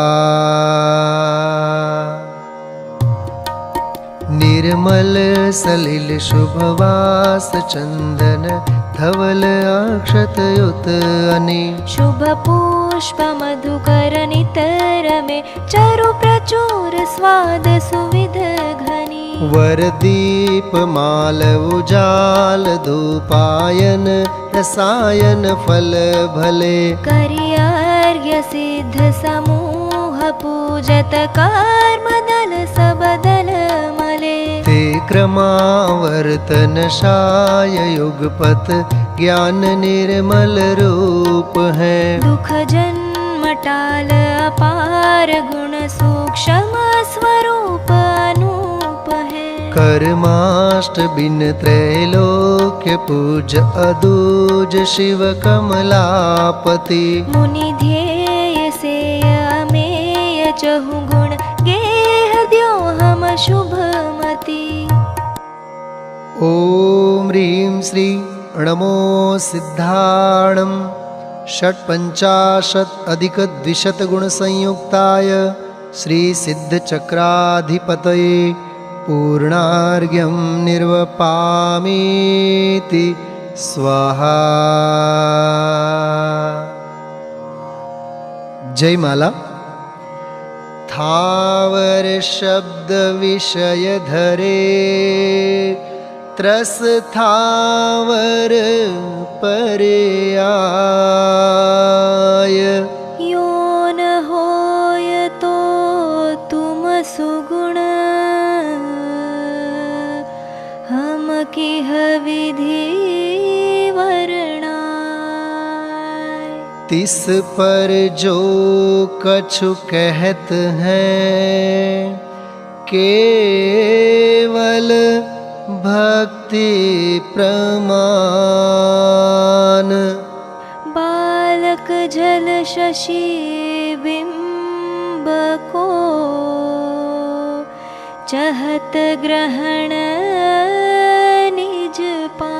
निर्मल सलिल शुभवास चंदन धवल अक्षतयुत अने। शुभ पुष्प मधुकर नितर में चारु प्रचुर स्वाद सुविध घनी। वरदीप माल उजाल धूपायन रसायन फल भले। करियार्घ्य सिद्ध समूह पूजत कर्म दल सबदल मले। ते क्रमावर्तन शाय युगपत ज्ञान निर्मल रूप है। दुख जन्म टाल अपार गुण सूक्ष्म स्वरूप अनूप है। कर्माष्ट बिन त्रैलोक्य पूज अदूज शिव कमलापति। मुनि ध्येय से अमेय चहु गुण गेह द्यो हम शुभमति। ओम ह्रीं श्री नमो सिद्धाणं षट्पंचाशत् अधिक द्विशत गुण संयुक्ताय श्री सिद्ध चक्राधिपतये पूर्णार्घ्यं निर्वपामीति स्वाहा। जय माला। थावर शब्द विषय धरे त्रस थावर पर्याय। यो न होय तो तुम सुगुण किह विधि वर्णाय। तिस पर जो कछु कहत हैं, केवल भक्ति प्रमाण। बालक जल शशि बिंब को चहत ग्रहण निज पान।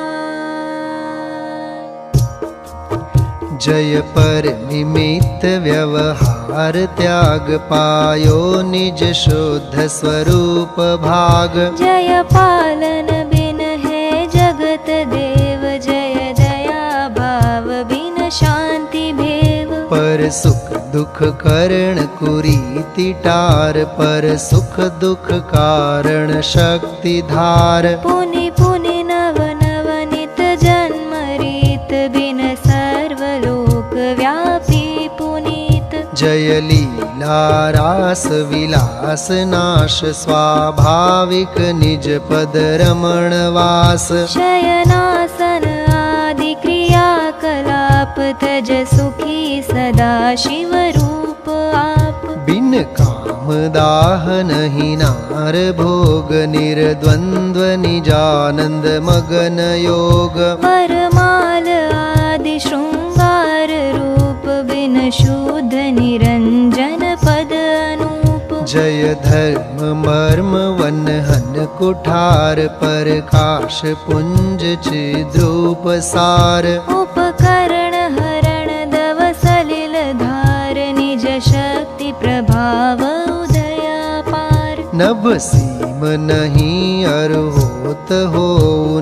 जय पर निमित्त व्यवहार त्याग पायो, निज शुद्ध स्वरूप भाग। जय पालन बिन है जगत देव, जय दया भाव बिन शांति भेव। पर सुख दुख करण कुरीति टार, पर सुख दुख कारण शक्ति धार। पुनि पुनि नव नव नित जन्म रीत, बिन सर्वलोक व्यापी पुनीत। जय लीला रास विलास नाश, स्वाभाविक निज पद रमण वास। शयनासन आदि क्रिया कलाप, तज सुखी सदा शिव रूप आप। बिन काम दाह नहीं नार भोग, निर्द्वंद्व निजानंद मगन योग। वरमाल आदि शृंगार रूप, बिन शुद्ध निरंजन पद अनूप। जय धर्म मर्म वन हन कुठार, प्रकाश पुंज चिद्रूप सार। उपकरण हरण दव सलिल धार, निज शक्ति प्रभाव उदय पार। नभ सीम नहीं अर होत हो,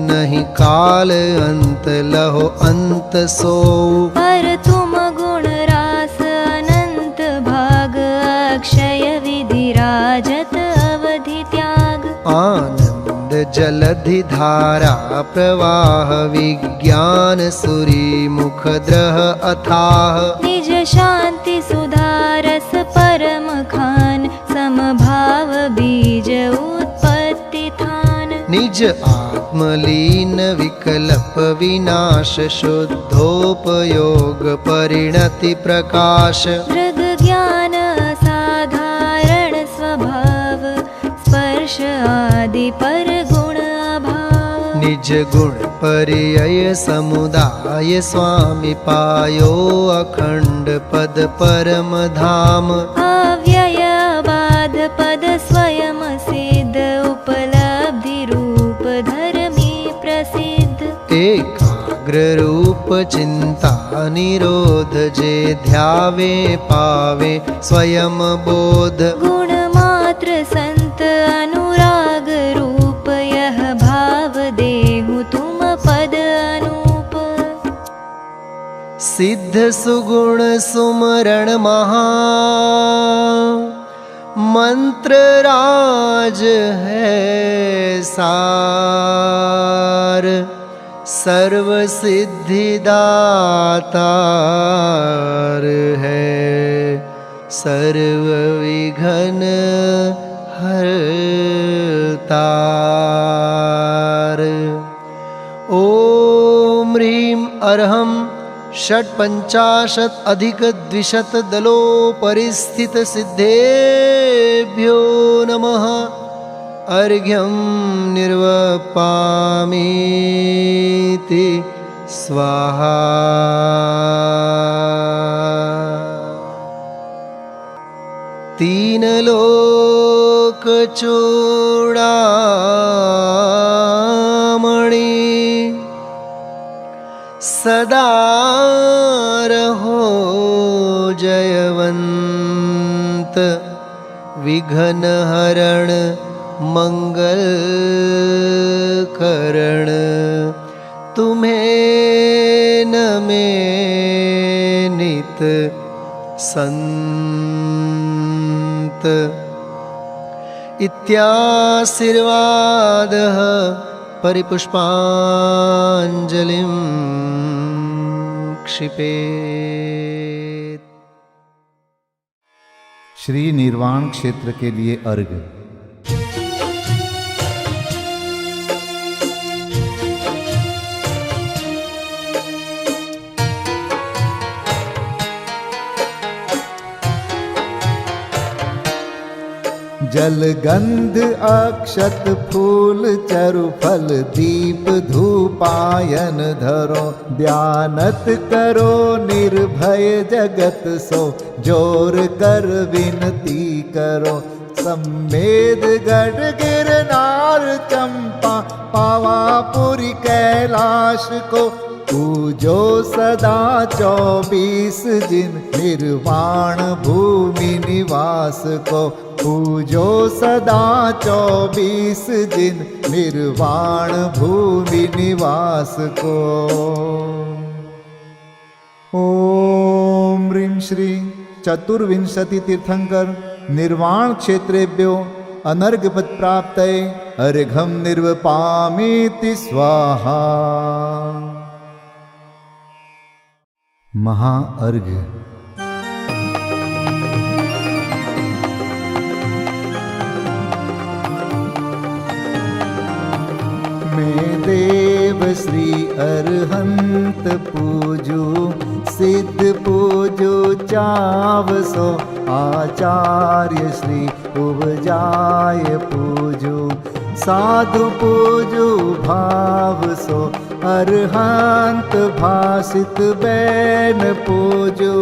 नहीं काल अंत लहो अंत सो। पर तुम गुण रास अनंत भाग, अक्षय विधि राजत अवधि त्याग। आनंद जलधि धारा प्रवाह, विज्ञान सुरी मुख द्रह अथाह। निज शांति सुधारस परम खान, समभाव बीज उत्पत्ति थान। निज आत्मलीन विकल्प विनाश, शुद्धोपयोग परिणति प्रकाश। दृग ज्ञान असाधारण स्वभाव, स्पर्श आदि पर गुण अभाव। निज गुण पर्यय समुदाय, स्वामी पायो अखंड पद परम धाम। अव्यय बाध पद स्वयं सिद्ध, उपलब्धि रूप धर्मी प्रसिद्ध। एकाग्र रूप चिंता निरोध, जे ध्यावे पावे स्वयं बोध। गुण मात्र संत अनुराग रूप, यह भाव देहु तुम पद अनूप। सिद्ध सुगुण सुमरण महा, मंत्र राज है सार। सर्व सिद्धिदातार है, सर्व विघ्न हरतार। ओम ह्रीं अर्हं षट्पञ्चाशत् अधिक द्विशत दलो परिस्थित सिद्धेभ्यो नमः। अर्घ्यं निर्वपामीति स्वाहा। तीन लोक चूड़ामणि, सदा रहो जयवंत। विघ्न हरण मंगल करण, तुम्हें नमे नित संत। इत्याशीर्वादः परिपुष्पाञ्जलिं क्षिपेत्। श्री निर्वाण क्षेत्र के लिए अर्घ। जल गंध अक्षत फूल चरु फल दीप धूपायन धरो, ध्यानत करो निर्भय जगत सो, जोर कर विनती करो। सम्मेद गढ़ गिरनार चंपा पावापुरी कैलाश को, पूजो सदा 24 जिन निर्वाण भूमि निवास को, पूजो सदा 24 जिन निर्वाण भूमि निवास को। ओम ह्रीं श्री चतुर्विंशति तीर्थंकर निर्वाण क्षेत्रेभ्यो अनर्घपद प्राप्तये अर्घं निर्वपामीति स्वाहा। महाअर्घ्य। मैं देव श्री अरहंत पूजू, सिद्ध पूजू चावसो, आचार्य श्री उपजाय पूजू, साधु पूजू भाव सो, अरहंत भासित बैन पूजू,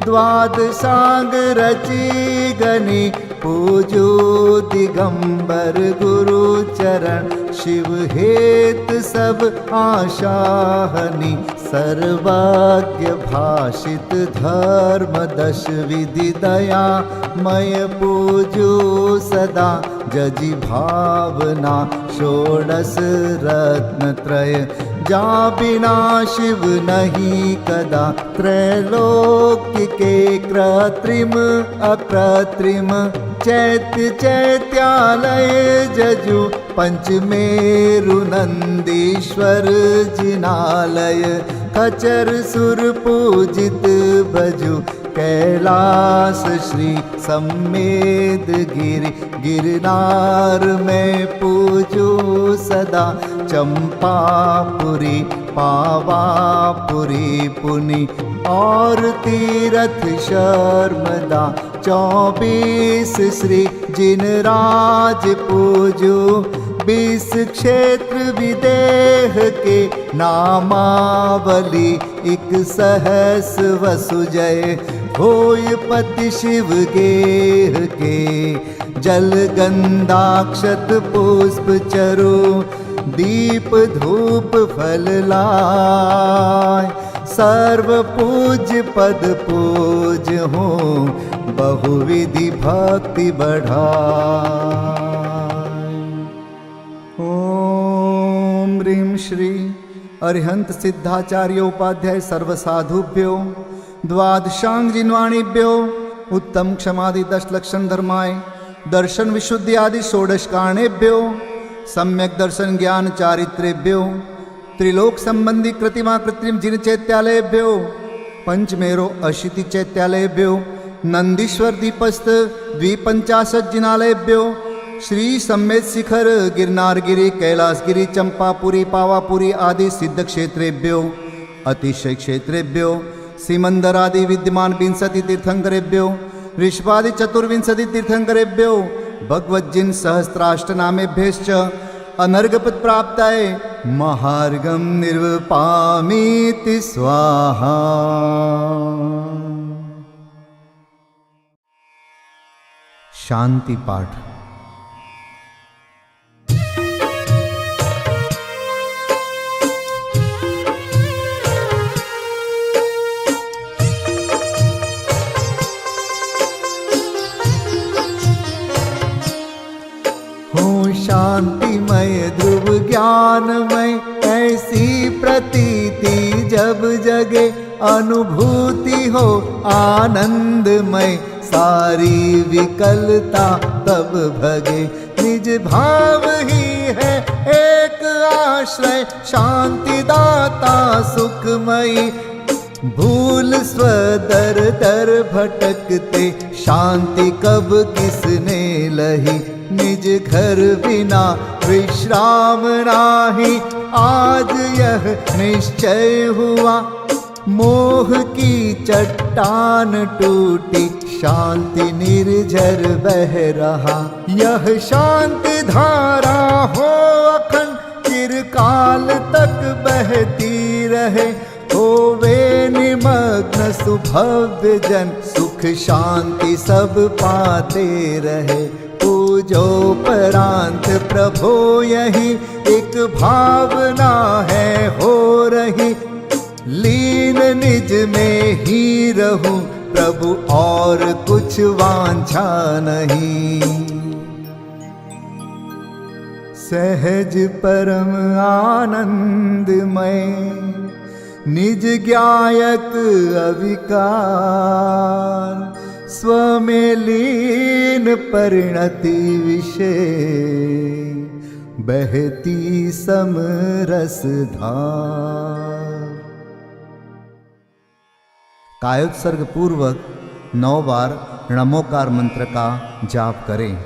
द्वादशांग रची गनी पूजू, दिगंबर गुरु चरण शिव हेत सब आशाहनी, सर्वज्ञ भाषित धर्म दश विधि दया मय पूजू सदा, जजि भावना षोडश रत्न त्रय, जा बिना शिव नहीं कदा, त्रैलोक्य के कृत्रिम अकृत्रिम, चैत्य चैत्यालय जजु, पंचमेरु नंदीश्वर जिनालय, खचर सुर पूजित भजु, कैलास श्री सम्मेद गिरि, गिरनार में पूजू सदा, चंपापुरी पावापुरी पुनि, और तीरथ शर्मदा 24 श्री जिनराज पूजू, 20 क्षेत्र विदेह के नामावली, 1 सहस वसुजय होय पति शिव गेह के, जल गंधाक्षत पुष्प चरु, दीप धूप फल लाय, सर्व पूज्य पद पूज हो, बहुविधि भक्ति बढ़ाय। ओम ह्रीं श्री अरिहंत सिद्धाचार्योपाध्याय सर्वसाधुभ्यो, द्वादशांग जिन्वाणीभ्यो, उत्तम क्षमादि 10 लक्षण धर्माय, दर्शन विशुद्धि आदि 16 कारणेभ्यो, सम्यक दर्शन ज्ञान चारित्रेभ्यो, त्रिलोक संबंधी कृतिमा कृत्रिम जिन चैत्यालयभ्यो, पंचमेरो अशीति चैत्यालयभ्यो, नंदीश्वर दीपस्थ 250 जिनालयभ्यो, श्री सम्मेद शिखर गिरनारगिरी कैलासगिरी चंपापुरी पावापुरी आदि सिद्ध क्षेत्रेभ्यो, अतिशय क्षेत्रेभ्यो, सीमंदर आदि विद्यमान 20 तीर्थंकरेभ्यो, ऋषभादि 24 तीर्थंकरेभ्यो, भगवज्जिन सहस्राष्टनामेभ्यश्च अनर्घपद प्राप्ताय महार्घं निर्वपामीति स्वाहा। शांति पाठ। शांतिमय ध्रुव ज्ञानमय ऐसी प्रतीति जब जगे, अनुभूति हो आनंदमय सारी विकलता तब भगे। निज भाव ही है एक आश्रय शांति दाता सुखमयी, भूल स्वदर दर भटकते शांति कब किसने लही। निज घर बिना विश्राम नाही, आज यह निश्चय हुआ मोह की चट्टान टूटी, शांति निर्झर बह रहा। यह शांति धारा हो अखंड, चिरकाल तक बहती रहे। होवे निमग्न सुभव्य जन, सुख शांति सब पाते रहे। पूजोपरांत प्रभो यही एक भावना है हो रही। लीन निज में ही रहूं प्रभु, और कुछ वांछा नहीं। सहज परम आनंदमय, निज ज्ञायक अविकार। स्व में लीन परिणति विषय, बहती समरस धार। कायोत्सर्ग पूर्वक 9 बार नमोकार मंत्र का जाप करें।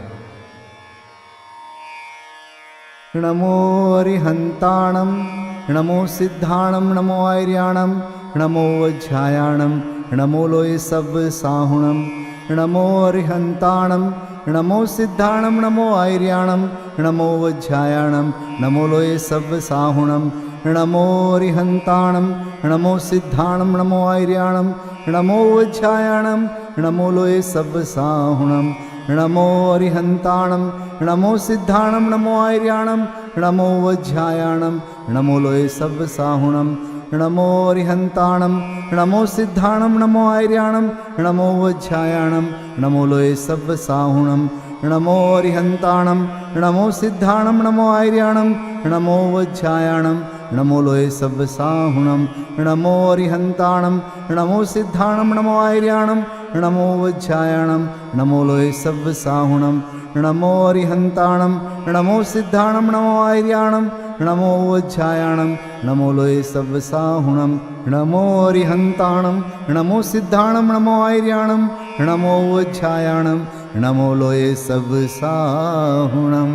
नमो अरिहंताणं, नमो सिद्धाणं, नमो आर्याणं, नमो वज्रायाणं, नमो लोय सव्व साहुणं। नमो अरिहंताणं, नमो सिद्धाणं, नमो आर्याणं, नमो वज्रायाणं, नमो लोय सव्व साहुणं। नमो अरिहंताणं, नमो सिद्धाणं, नमो आर्याणं, नमो वज्रायाणं, नमो लोय सव्व साहुणं। नमो अरिहंताणं, नमो सिद्धाणं, नमो आर्याणं, नमो वज्रायाणं, नमो लोय सव्व साहुणं। नमो अरिहंताणं, नमो सिद्धाणं, नमो आर्याणं, नमो वज्रायाणं, नमो लोय सव्व साहुणं। नमो अरिहंताणं, नमो सिद्धाणं, नमो आर्याणं, नमो वज्रायाणं, नमो लोय सव्व साहुणं। नमो अरिहंताणं, नमो सिद्धाणं, नमो आर्याणं, नमो वज्रायाणं, नमो लोय सव्व साहुणं। नमो अरिहंताणं, नमो सिद्धाणं, नमो आर्याणं, नमो वज्रायाणं, नमो लोय सव्व साहुणं। नमो अरिहंताणं, नमो सिद्धाणं, नमो आर्याणं, नमो वज्रायाणं, नमो लोय सव्व साहुणं।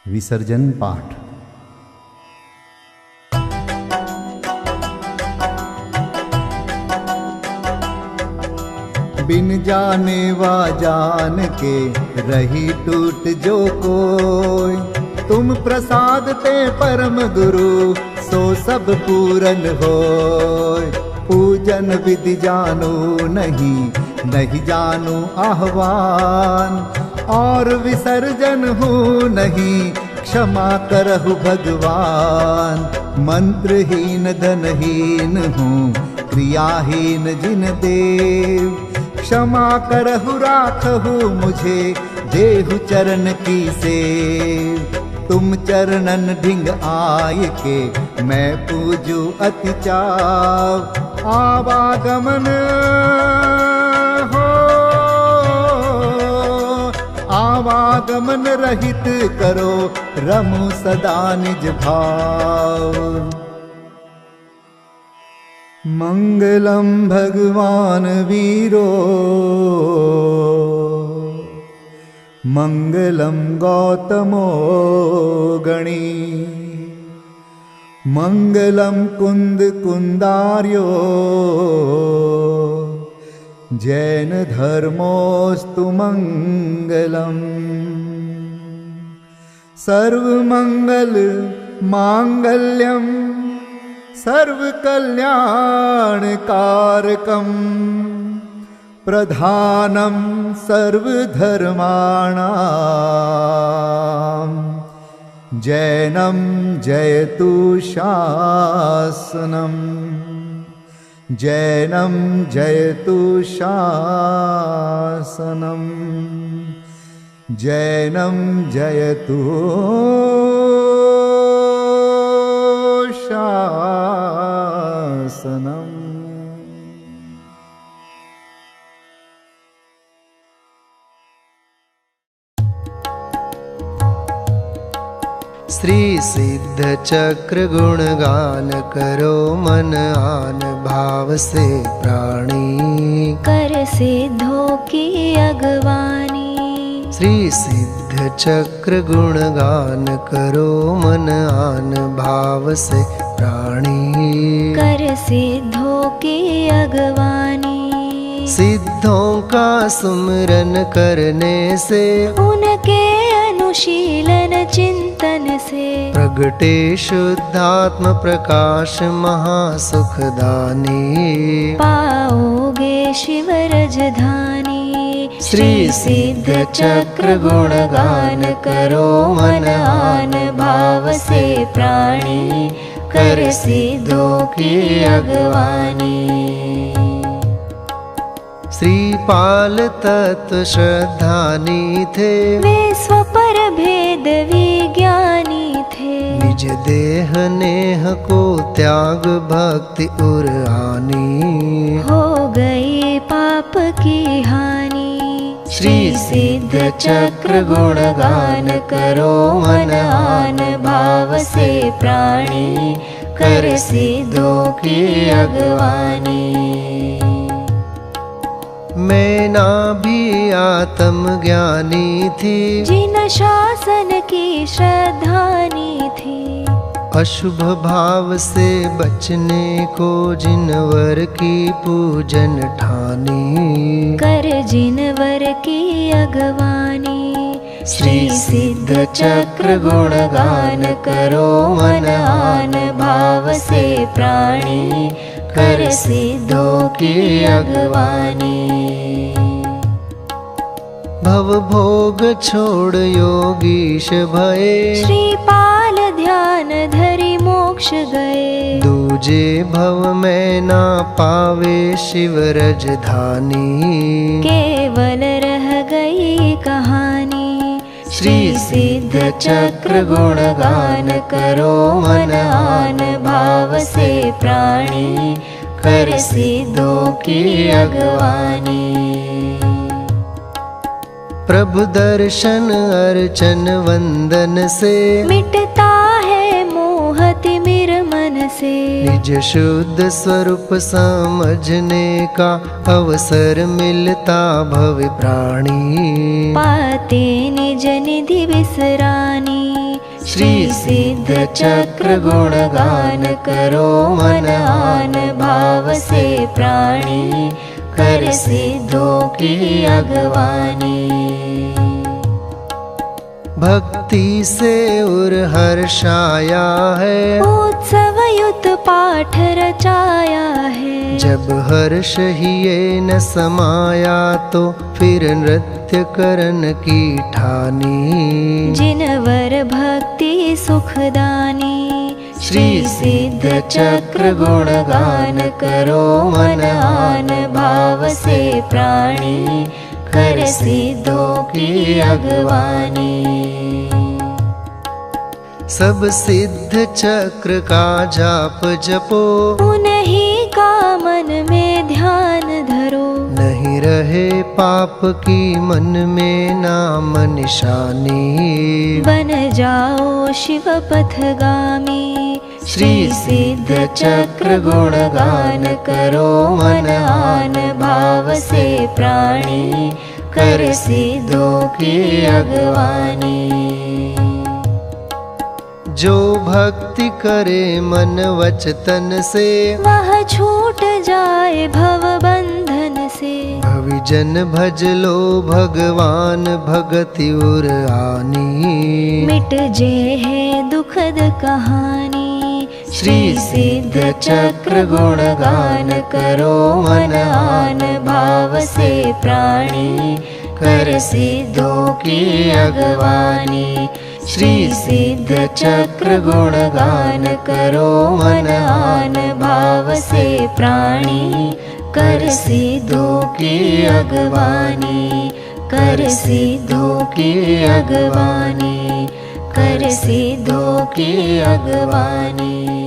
विसर्जन पाठ। बिन जाने वा जान के रही टूट जो कोई, तुम प्रसाद ते परम गुरु सो सब पूरन होय। पूजन विधि जानो नहीं, नहीं जानो आह्वान, और विसर्जन हूँ नहीं, क्षमा करहु भगवान। मंत्रहीन धनहीन हूँ, क्रियाहीन जिन देव, क्षमा करहु राखहु मुझे, देहु चरण की सेव। तुम चरणन ढिंग आय के, मैं पूजू अति चाव। आवागमन हो, आवागमन रहित करो, रमु सदा निज भाव। मंगलम भगवान वीरो, मंगलम गौतमो गणी। मंगलम कुंद कुंदार्यो, जैन धर्मोस्तु मंगलम। सर्वमंगल मांगल्यम, सर्वकल्याणकारकं, प्रधानं सर्वधर्माणां। जैनं जयतु शासनं, जैनं जयतु शासनं, जैनं जयतु शासनम्। श्री सिद्ध चक्र गुणगान करो, मन आन भाव से प्राणी। कर सिद्धों की अगवानी, श्री सिद्ध सिद्ध चक्र गुणगान करो मन आन भाव से प्राणी। कर सिद्धों की अगवानी, सिद्धों का सुमिरन करने से उनके अनुशीलन चिंतन से प्रगटे शुद्धात्म प्रकाश महासुखदानी। पाओगे शिव रजधानी। श्री सिद्ध चक्र गुणगान करो मन आन भाव से प्राणी। कर सिद्धों की अगवानी। श्रीपाल तत्व श्रद्धानी थे, वे स्वपर भेद विज्ञानी थे। निज देह नेह को त्याग भक्ति उर आनी। हो गई पाप की हानि। श्री सिद्ध चक्र गुणगान करो मन आन भाव से प्राणी। कर सिद्धों की अगवानी। मैं ना भी आत्म ज्ञानी थी, जिन शासन की श्रद्धानी थी। अशुभ भाव से बचने को जिनवर की पूजन ठानी। कर जिनवर की अगवानी। श्री सिद्ध चक्र गुणगान करो मन आन भाव से प्राणी। कर सिद्धों की अगवानी। भव भोग छोड़ योगीश भये, श्रीपाल ध्यान धरि मोक्ष गए। दूजे भव में ना पावे शिव रजधानी। केवल रह गई कहानी। श्री सिद्ध चक्र गुणगान करो मन आन भाव से प्राणी। कर सिद्धों की अगवानी। प्रभु दर्शन अर्चन वंदन से मिटता है मोह तिमिर मन से। निज शुद्ध स्वरूप समझने का अवसर मिलता भव प्राणी। पाते निज निधि विसरानी। श्री सिद्ध चक्र गुणगान करो मन आन भाव से प्राणी। कर सिद्धों की अगवानी। भक्ति से उर हर्षाया है, उत्सव युत पाठ रचाया है। जब हर्ष ही ये न समाया तो फिर नृत्य करन की ठानी। जिनवर भक्ति सुखदानी। श्री सिद्ध चक्र गुणगान करो मन आन भाव से प्राणी। कर सिद्धों की अगवानी। सब सिद्ध चक्र का जाप जपो, उन्हीं का मन में ध्यान धरो। नहीं रहे पाप की मन में नाम निशानी। बन जाओ शिव पथगामी। श्री सिद्ध चक्र गुणगान करो मन आन भाव से प्राणी। कर सिद्धों की अगवानी। जो भक्ति करे मन वच तन से, वह छूट जाए भव बंधन से। भविजन भज लो भगवान भगति उर आनी। मिट जे है दुखद कहानी। श्री सिद्ध चक्र गुणगान करो मन आन भाव से प्राणी। कर सिद्धों की अगवानी। श्री सिद्ध चक्र गुणगान करो मन आन भाव से प्राणी। कर सिद्धों की अगवानी। कर सिद्धों की अगवानी। कर सिद्धों की अगवानी।